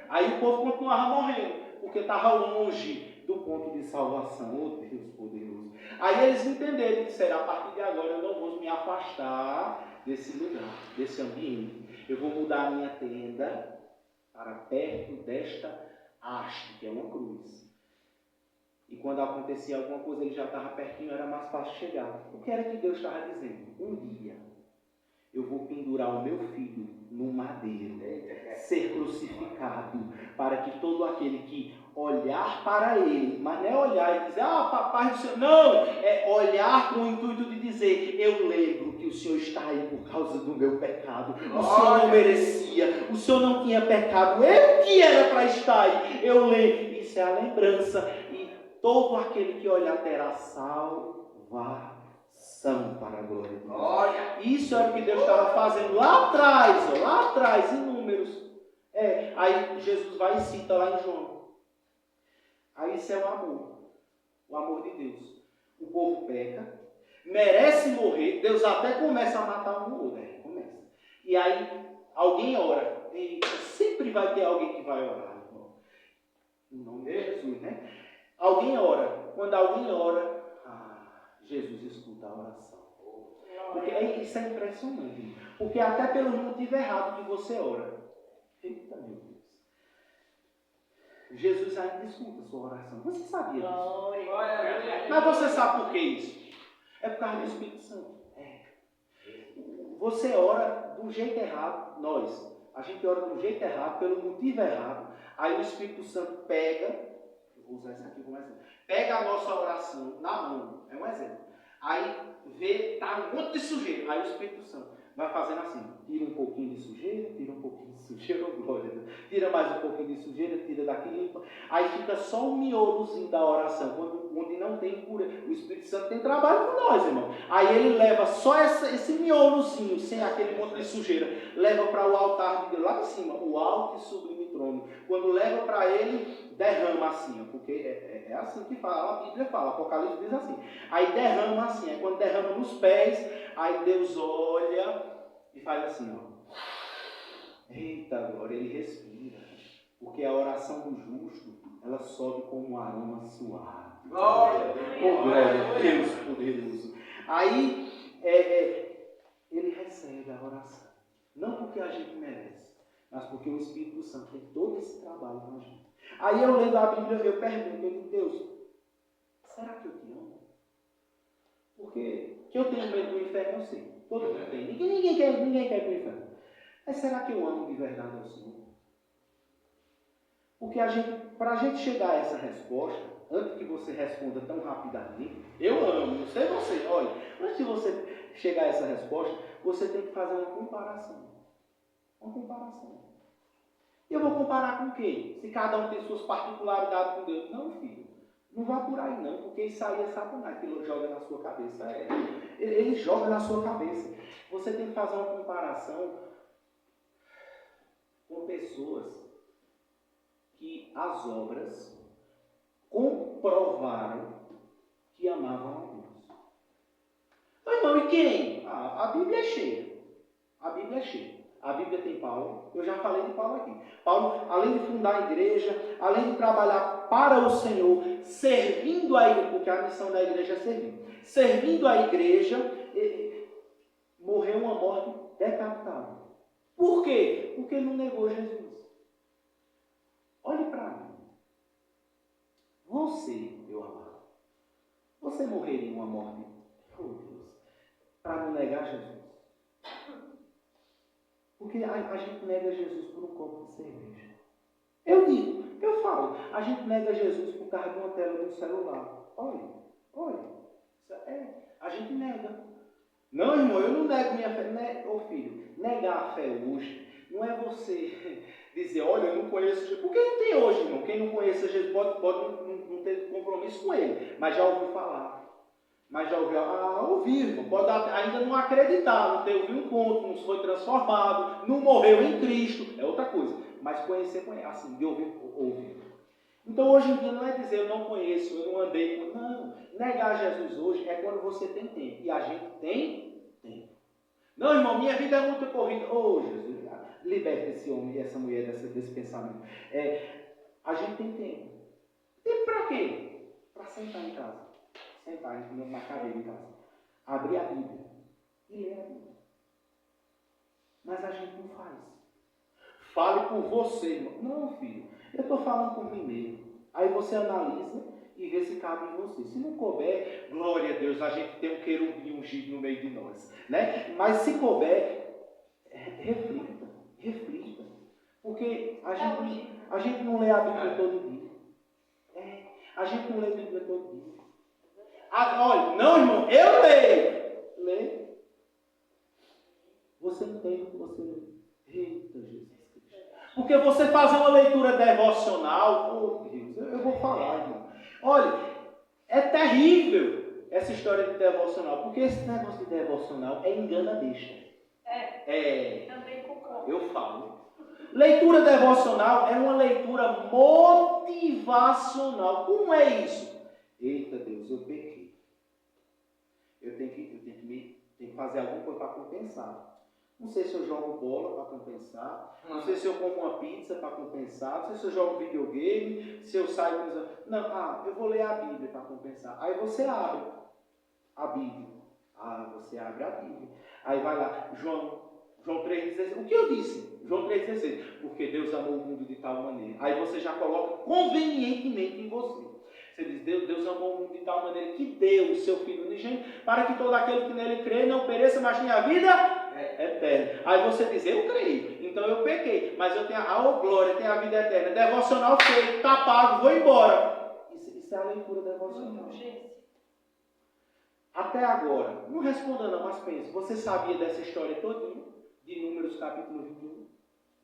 Speaker 1: Aí o povo continuava morrendo, porque estava longe do ponto de salvação. Oh, Deus poderoso. Aí eles entenderam e disseram, a partir de agora eu não vou me afastar desse lugar, desse ambiente. Eu vou mudar a minha tenda para perto desta haste, que é uma cruz. E quando acontecia alguma coisa, ele já estava pertinho, era mais fácil chegar. O que era que Deus estava dizendo? Um dia eu vou pendurar o meu filho no madeiro, ser crucificado, para que todo aquele que olhar para ele, mas não é olhar e dizer, papai do Senhor, não, é olhar com o intuito de dizer, eu lembro que o Senhor está aí por causa do meu pecado, o Senhor não merecia, o Senhor não tinha pecado, eu que era para estar aí, eu lembro, isso é a lembrança, e todo aquele que olhar terá salvação para a glória de Deus. Isso é o que Deus estava fazendo lá atrás, em Números. Aí Jesus vai e cita lá em João. Aí isso é o amor de Deus. O povo peca, merece morrer, Deus até começa a matar um ou outro, começa. E aí alguém ora, e sempre vai ter alguém que vai orar, irmão. Em nome de Jesus, né? Alguém ora, quando alguém ora, Jesus escuta a oração. Porque isso é impressionante, porque até pelo motivo errado que você ora. Eita, meu Deus. Jesus ainda escuta a sua oração. Você sabia disso? Mas você sabe por que isso? É por causa do Espírito Santo. Você ora do jeito errado, a gente ora do jeito errado, pelo motivo errado. Aí o Espírito Santo pega, vou usar isso aqui como exemplo, pega a nossa oração na mão, é um exemplo. Aí vê, tá um monte de sujeira. Aí o Espírito Santo vai fazendo assim, tira um pouquinho de sujeira, oh glória a Deus. Tira mais um pouquinho de sujeira, tira daqui, limpa. Aí fica só um miolozinho da oração, onde não tem cura. O Espírito Santo tem trabalho com nós, irmão. Aí ele leva só esse miolozinho, sem aquele monte de sujeira, leva para o altar de Deus, lá em cima, o alto e sublime trono. Quando leva para ele, derrama assim, porque é assim que fala, a Bíblia fala, Apocalipse diz assim. Aí derrama assim, quando derrama nos pés, aí Deus olha e faz assim, ó. Eita glória, ele respira, porque a oração do justo, ela sobe como um aroma suave. Glória a Deus poderoso. Aí ele recebe a oração, não porque a gente merece, mas porque o Espírito Santo tem todo esse trabalho com a gente. Aí eu lendo a Bíblia, eu pergunto, eu digo, Deus, será que eu te amo? Porque que eu tenho medo do inferno, eu sei. Todo mundo tem. Ninguém quer ir para o inferno. Mas será que eu amo de verdade ao Senhor? Porque para a gente chegar a essa resposta, antes que você responda tão rapidamente, eu amo, não sei você, olha, antes de você chegar a essa resposta, você tem que fazer uma comparação. Uma comparação. E eu vou comparar com quem? Se cada um tem suas particularidades com Deus. Não, filho. Não vá por aí não, porque isso aí é Satanás que ele joga na sua cabeça. Ele joga na sua cabeça. Você tem que fazer uma comparação com pessoas que as obras comprovaram que amavam a Deus. Mas irmão, e quem? A Bíblia é cheia. A Bíblia é cheia. A Bíblia tem Paulo. Eu já falei de Paulo aqui. Paulo, além de fundar a igreja, além de trabalhar para o Senhor, servindo a igreja, porque a missão da igreja é servir. Servindo a igreja, morreu uma morte decapitada. Por quê? Porque ele não negou Jesus. Olhe para mim. Você, meu amado, você morreria uma morte, oh Deus, para não negar Jesus? Porque a gente nega Jesus por um copo de cerveja. Eu digo, eu falo, a gente nega Jesus por causa de uma tela do celular. Olha. A gente nega. Não, irmão, eu não nego minha fé. Ô filho, negar a fé hoje não é você dizer, olha, eu não conheço Jesus. Porque não tem hoje, irmão. Quem não conhece Jesus pode não ter compromisso com ele, mas já ouviu falar. Mas já ouviu, irmão. Pode ainda não acreditar, não ter ouvido um conto, não foi transformado, não morreu em Cristo. É outra coisa. Mas conhecer, assim, de ouvir. Então hoje em dia não é dizer eu não conheço, eu não andei com. Não. Negar Jesus hoje é quando você tem tempo. E a gente tem tempo. Não, irmão, minha vida é muito corrida. Oh, Jesus, liberta esse homem e essa mulher desse pensamento. A gente tem tempo. Tempo para quê? Para sentar em casa. Sentar na cadeira em casa. Abrir a Bíblia e ler a Bíblia. Mas a gente não faz. Fale por você, irmão. Não, filho. Eu estou falando por mim mesmo. Aí você analisa e vê se cabe em você. Se não couber, glória a Deus, a gente tem um querubim ungido no meio de nós. Né? Mas se couber, reflita. Porque a gente não lê a Bíblia todo dia. A gente não lê a Bíblia todo dia. Olha, não, irmão, eu leio. Lê. Você entende o que você lê. Eita, Jesus. Porque você fazer uma leitura devocional, oh Deus, eu vou falar, irmão. Olha, é terrível essa história de devocional, porque esse negócio de devocional é engana besta.
Speaker 2: Também concordo.
Speaker 1: Eu falo. Leitura devocional é uma leitura motivacional. Como é isso? Eita Deus, eu pequei. Eu tenho que fazer alguma coisa para compensar. Não sei se eu jogo bola para compensar. Não sei se eu como uma pizza para compensar. Não sei se eu jogo videogame. Se eu saio com os... Não, eu vou ler a Bíblia para compensar. Aí você abre a Bíblia. Você abre a Bíblia. Aí vai lá, João 3,16. O que eu disse? João 3,16. Porque Deus amou o mundo de tal maneira. Aí você já coloca convenientemente em você. Você diz, Deus amou o mundo de tal maneira que deu o seu Filho unigênito para que todo aquele que nele crê não pereça, mas tenha a vida eterna. Aí você diz, eu creio, então eu pequei, mas eu tenho glória, tenho a vida eterna. Devocional feito, está pago, vou embora. Isso é a leitura devocional. Até agora, não responda não, mas pense, você sabia dessa história todinha? De Números capítulo 21?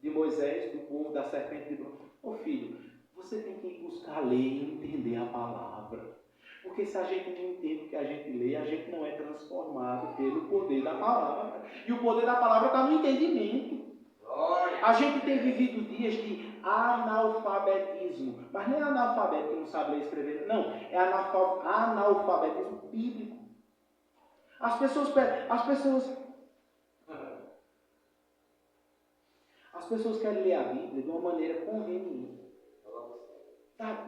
Speaker 1: De Moisés, do povo, da serpente de bronze? Ô filho, você tem que ir buscar ler e entender a palavra. Porque se a gente não entende o que a gente lê, a gente não é transformado pelo poder da palavra. E o poder da palavra está no entendimento. A gente tem vivido dias de analfabetismo. Mas não é analfabeto que não sabe ler e escrever. Não, é analfabetismo bíblico. As pessoas querem ler a Bíblia de uma maneira conveniente.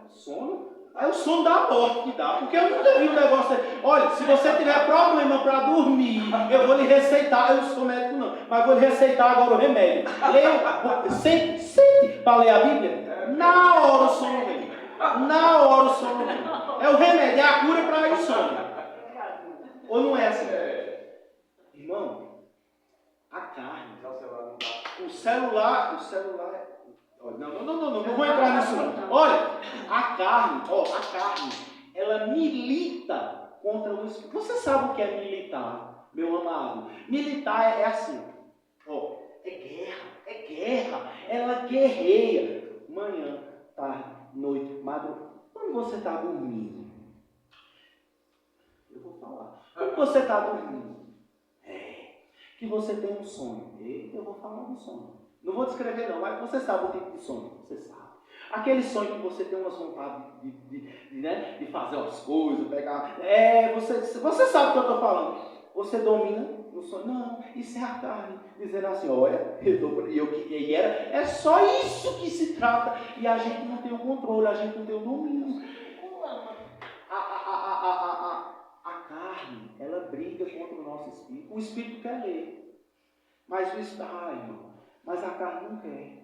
Speaker 1: Sono? É o sono da morte que dá, porque eu nunca vi um negócio aí. Olha, se você tiver problema para dormir, eu vou lhe receitar, eu não sou médico não, mas vou lhe receitar agora o remédio. Leia, sente para ler a Bíblia, na hora o sono vem. É o remédio, é a cura para o sono. Ou não é assim? Irmão, a carne, o celular não vou entrar nisso não. Olha, a carne, ela milita contra o espírito. Você sabe o que é militar, meu amado? Militar é assim, é guerra. Ela guerreia. Manhã, tarde, noite, madrugada. Quando você está dormindo, eu vou falar. Quando você está dormindo, que você tem um sonho. Eu vou falar do sonho. Não vou descrever não, mas você sabe o tipo de sonho. Você sabe. Aquele sonho que você tem umas vontades de fazer umas coisas, pegar... Você sabe o que eu estou falando. Você domina no sonho. Não, isso é a carne. Dizendo assim, olha, é só isso que se trata. E a gente não tem o controle, a gente não tem o domínio. A carne, ela briga contra o nosso espírito. O espírito quer ler. Mas mas a carne não quer.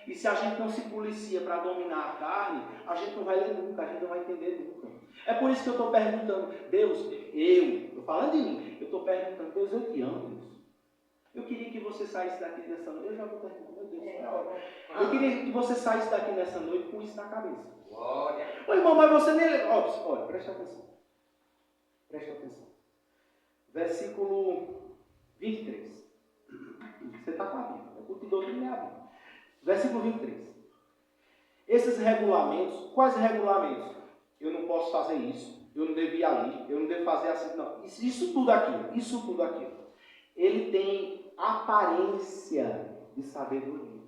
Speaker 1: E se a gente não se policia para dominar a carne, a gente não vai ler nunca, a gente não vai entender nunca. É por isso que eu estou perguntando, Deus, estou falando de mim, eu estou perguntando, Deus, eu te amo, Deus. Eu queria que você saísse daqui nessa noite, eu já vou terminar, meu Deus, é hora. Eu queria que você saísse daqui nessa noite com isso na cabeça. Glória. Ô irmão, mas você nem... Olha, presta atenção. Presta atenção. Versículo 23. Você está com a Bíblia, eu te dou tudo minha Bíblia. Versículo 23. Esses regulamentos, quais regulamentos? Eu não posso fazer isso, eu não devo ir ali, eu não devo fazer assim, não. Isso tudo aqui. Ele tem aparência de sabedoria.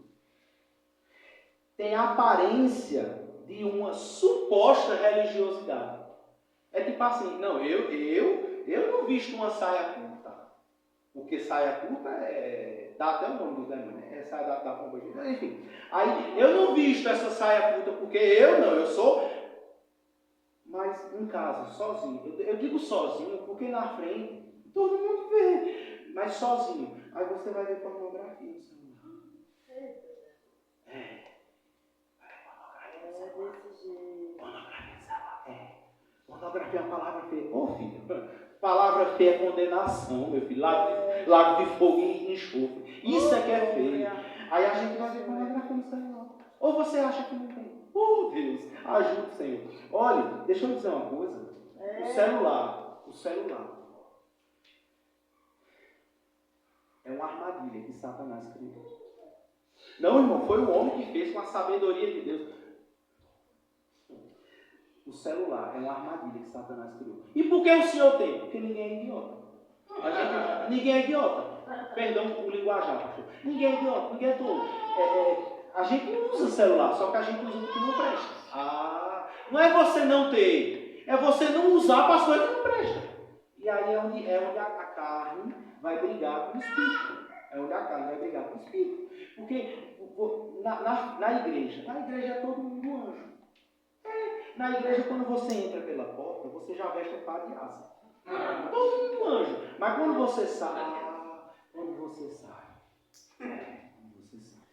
Speaker 1: Tem aparência de uma suposta religiosidade. É tipo assim, não, eu não visto uma saia curta. Porque saia curta dá até o nome dos demônios, né? É saia da pomba. Enfim. Aí eu não visto essa saia curta porque eu sou. Mas em casa, sozinho. Eu digo sozinho porque na frente todo mundo vê. Mas sozinho. Aí você vai ver pornografia no celular. Pornografia no celular. Pornografia é uma palavra feia. Ô filho, palavra feia é condenação, meu filho. Lago de fogo e enxofre. Isso é que é feio. Aí a gente vai ver pornografia no celular. Ou você acha que não tem? Deus, ajude, Senhor. Olha, deixa eu dizer uma coisa. O celular é uma armadilha que Satanás criou. Não, irmão, foi o homem que fez com a sabedoria de Deus. O celular é uma armadilha que Satanás criou. E por que o senhor tem? Porque ninguém é idiota. Ninguém é idiota. Perdão o linguajar, pastor. Ninguém é idiota, ninguém é tolo. A gente não usa celular, só que a gente usa o que não presta. Não é você não ter, é você não usar para as coisas que não prestam. E aí é onde a carne vai brigar com o espírito. Porque na igreja é todo mundo anjo. Na igreja, quando você entra pela porta, você já veste um par de asa. Todo mundo anjo. Mas quando você sai,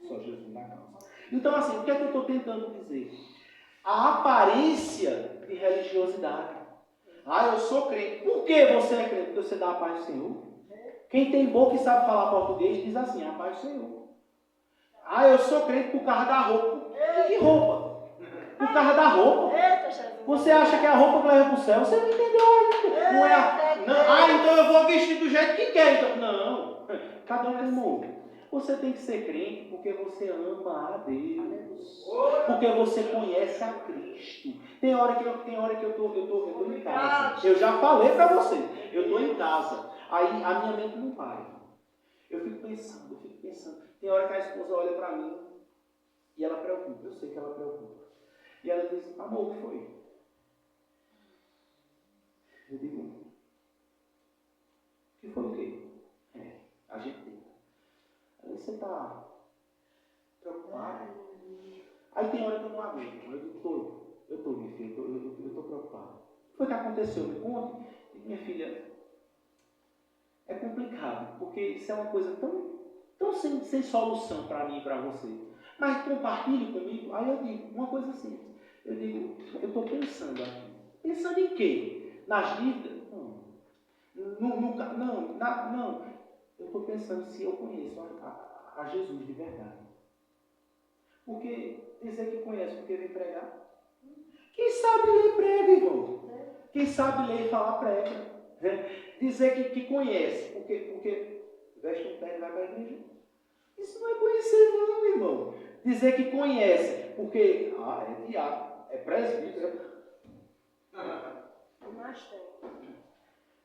Speaker 1: só Jesus na causa. Então, assim, o que é que eu estou tentando dizer? A aparência de religiosidade. Eu sou crente. Por que você é crente? Porque você dá a paz do Senhor. Quem tem boca e sabe falar português diz assim, a paz do Senhor. Eu sou crente por causa da roupa. Que roupa? Por causa da roupa. Você acha que é a roupa que leva para o céu? Você não entendeu ainda. Não é então eu vou vestir do jeito que quer. Então, não. Cada um tem um outro. Você tem que ser crente porque você ama a Deus. Porque você conhece a Cristo. Tem hora que eu estou em casa. Eu já falei para você. Eu estou em casa. Aí a minha mente não para. Eu fico pensando. Tem hora que a esposa olha para mim e ela preocupa. Eu sei que ela preocupa. E ela diz, amor, o que foi? Eu digo, o que foi o quê? A gente tem. Aí você está preocupado. Aí tem hora que eu não aguento. Eu estou, minha filha, eu estou preocupado. O que foi que aconteceu? Me conte. Minha filha, é complicado, porque isso é uma coisa tão sem solução para mim e para você. Mas compartilhe comigo. Aí eu digo, uma coisa simples. Eu digo, eu estou pensando aqui. Pensando em quê? Nas dívidas? Não. Eu estou pensando se eu conheço a Jesus de verdade. Porque dizer que conhece porque vem pregar. Quem sabe ler prega, irmão. Quem sabe ler e falar prega. Dizer que conhece porque veste um terno e vai para a igreja. Isso não é conhecer não, irmão. Dizer que conhece porque é diácono, é presbítero.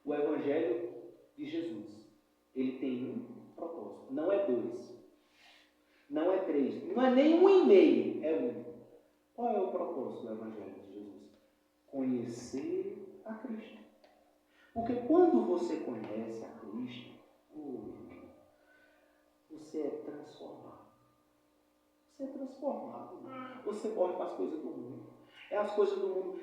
Speaker 1: O Evangelho de Jesus, ele tem um propósito. Não é 2. Não é 3. Não é nem 1,5. É 1. Qual é o propósito do Evangelho de Jesus? Conhecer a Cristo. Porque quando você conhece a Cristo, Você é transformado. Você é transformado. Você corre para as coisas do mundo. É as coisas do mundo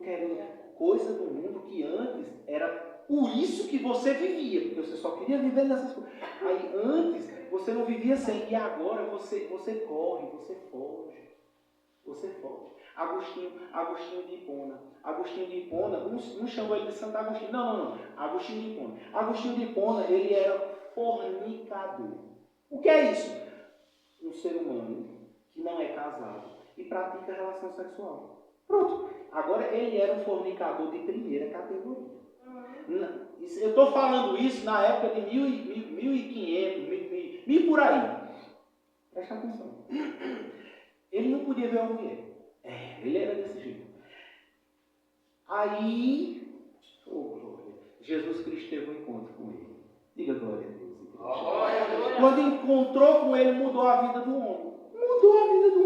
Speaker 1: querendo coisa do mundo que antes era por isso que você vivia, porque você só queria viver nessas coisas. Aí antes você não vivia sem, e agora você corre, você foge. Você foge. Agostinho de Hipona. Agostinho de Hipona, um chamou ele de Santo Agostinho. Não. Agostinho de Hipona. Agostinho de Hipona, ele era fornicador. O que é isso? Um ser humano que não é casado e pratica relação sexual. Pronto. Agora ele era um fornicador de primeira categoria. Eu estou falando isso na época de 1500, 1000 por aí. Presta atenção. Ele não podia ver uma mulher. Ele era desse jeito. Aí, glória, Jesus Cristo teve um encontro com ele. Diga glória a Deus. Quando encontrou com ele, mudou a vida do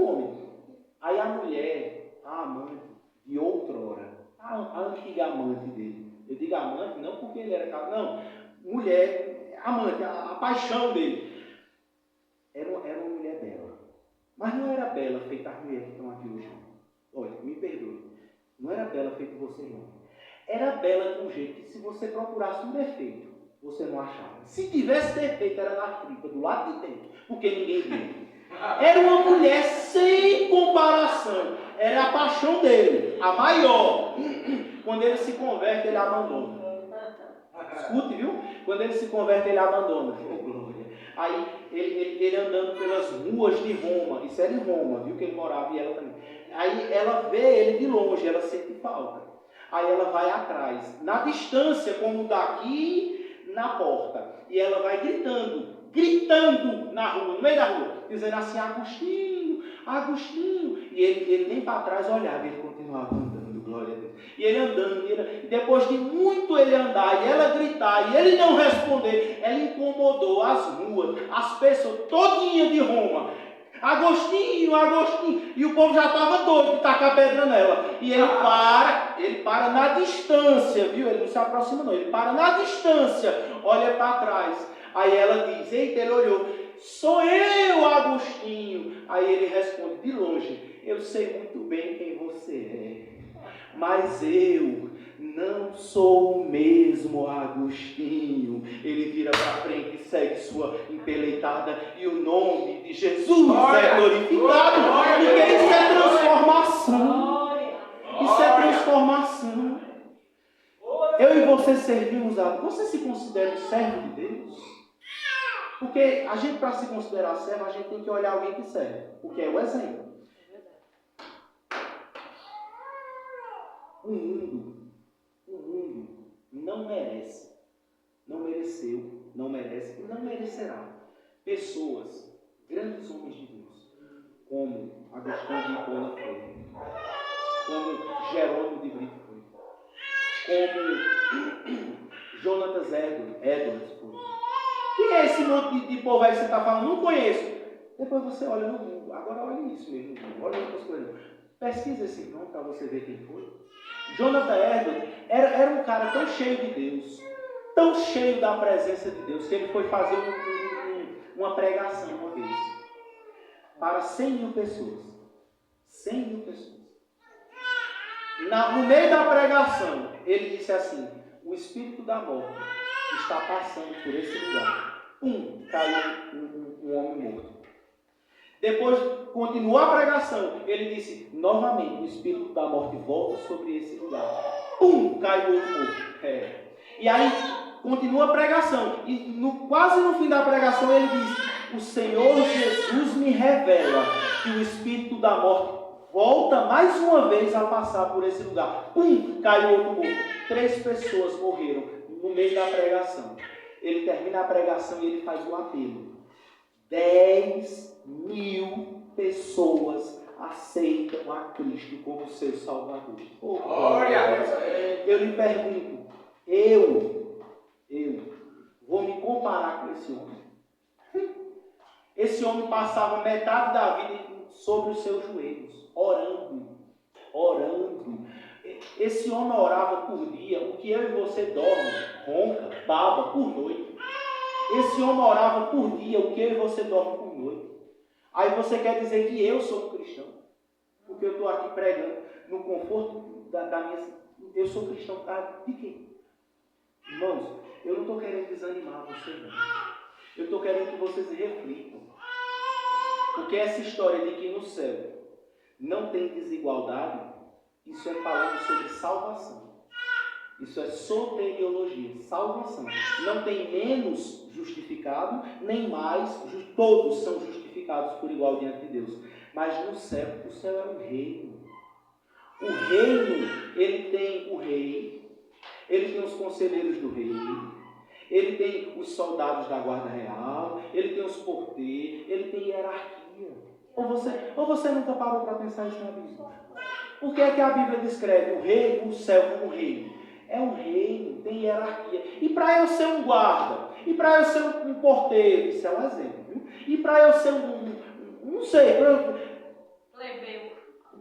Speaker 1: homem. Aí a mulher, a amante de outrora, a antiga amante dele. Eu digo amante não porque ele era casado, não. Mulher, amante, a paixão dele. Era uma mulher bela. Mas não era bela feita as mulheres que estão aqui hoje. Olha, me perdoe. Não era bela feita você, não. Era bela de um jeito que se você procurasse um defeito, você não achava. Se tivesse defeito, era na tripa, do lado de dentro, porque ninguém viu. Era uma mulher sem comparação. Era a paixão dele, a maior. Quando ele se converte, ele abandona. Escute, viu? Quando ele se converte, ele abandona. Oh, glória. Aí, ele andando pelas ruas de Roma. Isso era em Roma, viu? Que ele morava e ela também. Aí, ela vê ele de longe, ela sente falta. Aí, ela vai atrás. Na distância, como daqui, na porta. E ela vai gritando na rua, no meio da rua. Dizendo assim, Agostinho. E ele nem para trás olhava, ele continuava andando, glória a Deus. E ele andando, e depois de muito ele andar, e ela gritar, e ele não responder, ela incomodou as ruas, as pessoas todinha de Roma. Agostinho. E o povo já estava doido de tacar pedra nela. E ele para na distância, viu? Ele não se aproxima não, ele para na distância, olha para trás. Aí ela diz, eita, ele olhou, sou eu, Agostinho. Aí ele responde de longe, eu sei muito bem quem você é, mas eu não sou o mesmo Agostinho. Ele vira para frente e segue sua empeleitada e o nome de Jesus é glorificado. Porque isso é transformação. Isso é transformação. Eu e você servimos a... Você se considera um servo de Deus? Porque a gente, para se considerar servo, a gente tem que olhar alguém que serve. Porque é o exemplo. O mundo não merece, não mereceu, não merece e não merecerá pessoas, grandes homens de Deus, como Agostinho de Hipona foi, como Jerônimo de Brito foi, como Jonathan Edwards foi. Quem é esse monte de povo aí que você está falando? Não conheço. Depois você olha no mundo. Agora olha isso mesmo. Olha outras coisas. Pesquisa esse nome para você ver quem foi. Jonathan Edwards era um cara tão cheio de Deus, tão cheio da presença de Deus, que ele foi fazer uma pregação uma vez para 100.000 pessoas. 100.000 pessoas. No meio da pregação, ele disse assim, o espírito da morte está passando por esse lugar. Caiu um homem morto. Depois, continuou a pregação. Ele disse, novamente, o espírito da morte volta sobre esse lugar. Caiu outro morto. E aí, continua a pregação. E quase no fim da pregação, ele diz, o Senhor Jesus me revela que o espírito da morte volta mais uma vez a passar por esse lugar. Caiu outro morto. 3 pessoas morreram no meio da pregação. Ele termina a pregação e ele faz um apelo. 10.000 pessoas aceitam a Cristo como seu Salvador. Eu lhe pergunto, eu vou me comparar com esse homem? Esse homem passava metade da vida sobre os seus joelhos, orando. Esse homem orava por dia, o que eu e você dorme, ronca, baba por noite. Esse homem orava por dia, o que eu e você dorme por noite. Aí você quer dizer que eu sou cristão, porque eu estou aqui pregando no conforto da minha... Eu sou cristão, tá? De quem? Irmãos, eu não estou querendo desanimar vocês, não. Eu estou querendo que vocês reflitam. Porque essa história de que no céu não tem desigualdade, isso é falando sobre salvação. Isso é soteriologia, salvação. Não tem menos justificado, nem mais, todos são justificados por igual diante de Deus. Mas no céu, o céu é um reino. O reino, ele tem o rei, ele tem os conselheiros do rei, ele tem os soldados da guarda real, ele tem os porteiros, ele tem hierarquia. Ou você nunca parou para pensar isso na Bíblia? Por que é que a Bíblia descreve o rei, o céu como reino? É um reino, tem hierarquia. E para eu ser um guarda, e para eu ser um porteiro, isso é um exemplo, viu? E para eu ser não sei,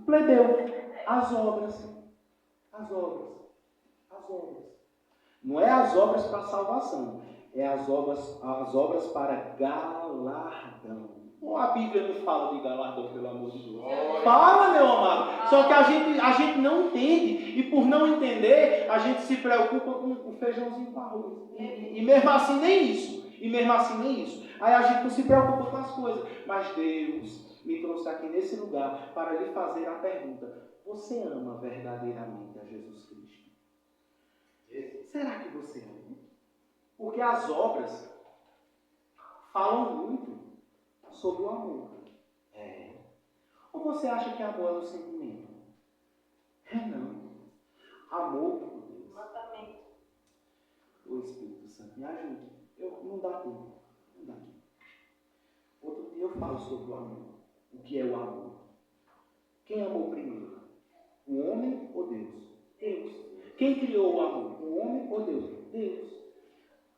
Speaker 1: plebeu, as obras. Não é as obras para salvação, é as obras para galardão. Ou a Bíblia não fala de galardão, pelo amor de Deus? Fala, meu amado. Só que a gente não entende, e por não entender, a gente se preocupa com o feijãozinho com arroz. E mesmo assim nem isso. Aí a gente não se preocupa com as coisas. Mas Deus me trouxe aqui nesse lugar para lhe fazer a pergunta: você ama verdadeiramente a Jesus Cristo? Será que você ama? Porque as obras falam muito sobre o amor. Ou você acha que amor é um sentimento? Não. Amor por Deus. O Espírito Santo me ajude. Não dá tempo. Outro dia eu falo sobre o amor. O que é o amor? Quem amou primeiro? O homem ou Deus? Deus. Quem criou o amor? O homem ou Deus? Deus.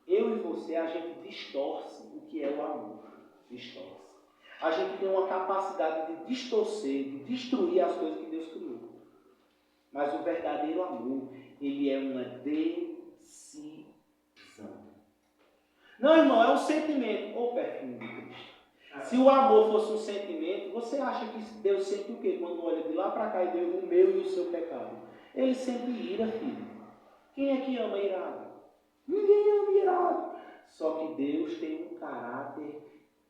Speaker 1: Eu e você, a gente distorce o que é o amor. Distorce. A gente tem uma capacidade de distorcer, de destruir as coisas que Deus criou. Mas o verdadeiro amor, ele é uma decisão. Não, irmão, é um sentimento. Ou perfume de Cristo. Se o amor fosse um sentimento, você acha que Deus sente o quê? Quando olha de lá para cá e vê o meu e o seu pecado. Ele sente ira, filho. Quem é que ama irado? Ninguém ama irado. Só que Deus tem um caráter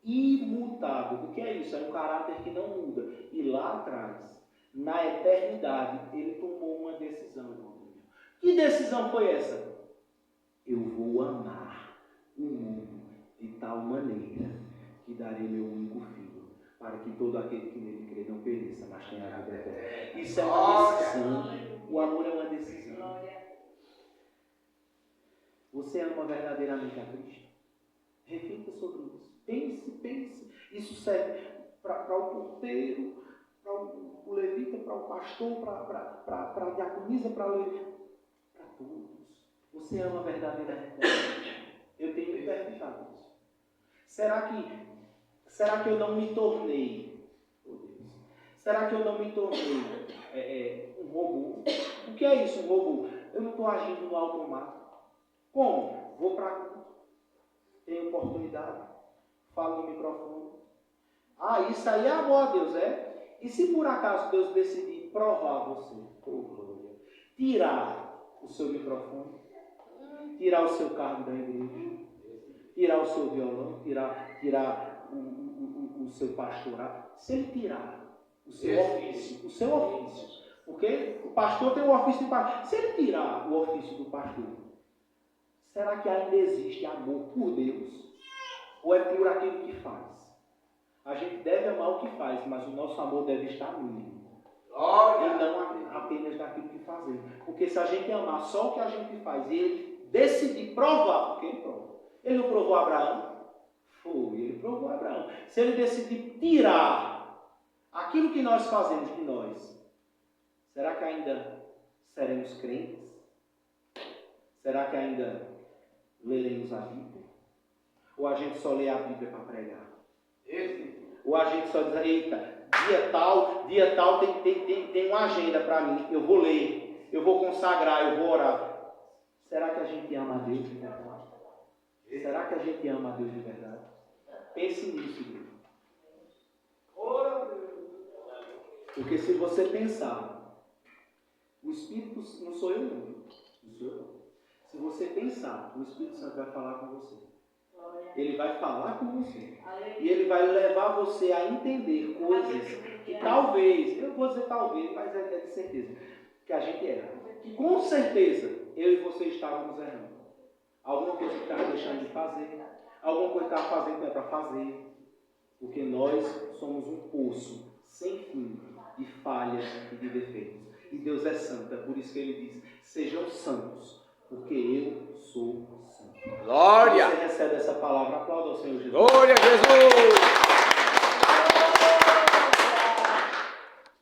Speaker 1: imutável. O que é isso? É um caráter que não muda. E lá atrás, na eternidade, ele tomou uma decisão. Que decisão foi essa? Eu vou amar o mundo de tal maneira que darei meu único filho, para que todo aquele que nele crê não pereça, mas tenha a vida eterna. Isso é uma decisão. O amor é uma decisão. Você ama verdadeiramente a Cristo? Reflita sobre isso. Pense. Isso serve para o porteiro, para o levita, para o pastor, para a diaconisa, para todos. Você ama verdadeiramente a Cristo? Eu tenho que perguntar isso. Será que eu não me tornei, será que eu não me tornei um robô? O que é isso, um robô? Eu não estou agindo no automático. Como? Vou para culto, tenho oportunidade, falo no microfone. Isso aí é amor a Deus, é? E se por acaso Deus decidir provar você, tirar o seu microfone, tirar o seu cargo da igreja, tirar o seu violão, tirar o seu pastorado, se ele tirar o seu ofício, porque o pastor tem o ofício de pastor, se ele tirar o ofício do pastor, será que ainda existe amor por Deus? Ou é por aquilo que faz? A gente deve amar o que faz, mas o nosso amor deve estar mínimo. E não apenas daquilo que fazemos. Porque se a gente amar só o que a gente faz e ele decidir provar, porque ele prova. Ele não provou Abraão? Foi, ele provou Abraão. Se ele decidir tirar aquilo que nós fazemos de nós, será que ainda seremos crentes? Será que ainda leremos a Bíblia? Ou a gente só lê a Bíblia para pregar? Ou a gente só diz, eita, dia tal tem uma agenda para mim, eu vou ler, eu vou consagrar, eu vou orar. Será que a gente ama a Deus? Será que a gente ama a Deus de verdade? Pense nisso, igreja. Porque se você pensar, o Espírito não sou eu não. Não sou eu não. Se você pensar, o Espírito Santo vai falar com você. Ele vai falar com você. E ele vai levar você a entender coisas que talvez, eu vou dizer talvez, mas é de certeza, que a gente erra. Que com certeza eu e você estávamos errando. Alguma coisa que estava deixando de fazer, alguma coisa que estava fazendo que é para fazer. Porque nós somos um poço sem fim de falhas e de defeitos. E Deus é santo, é por isso que ele diz: sejam santos, porque eu sou santo.
Speaker 3: Glória!
Speaker 1: Você recebe essa palavra, aplauda ao Senhor Jesus.
Speaker 3: Glória a Jesus!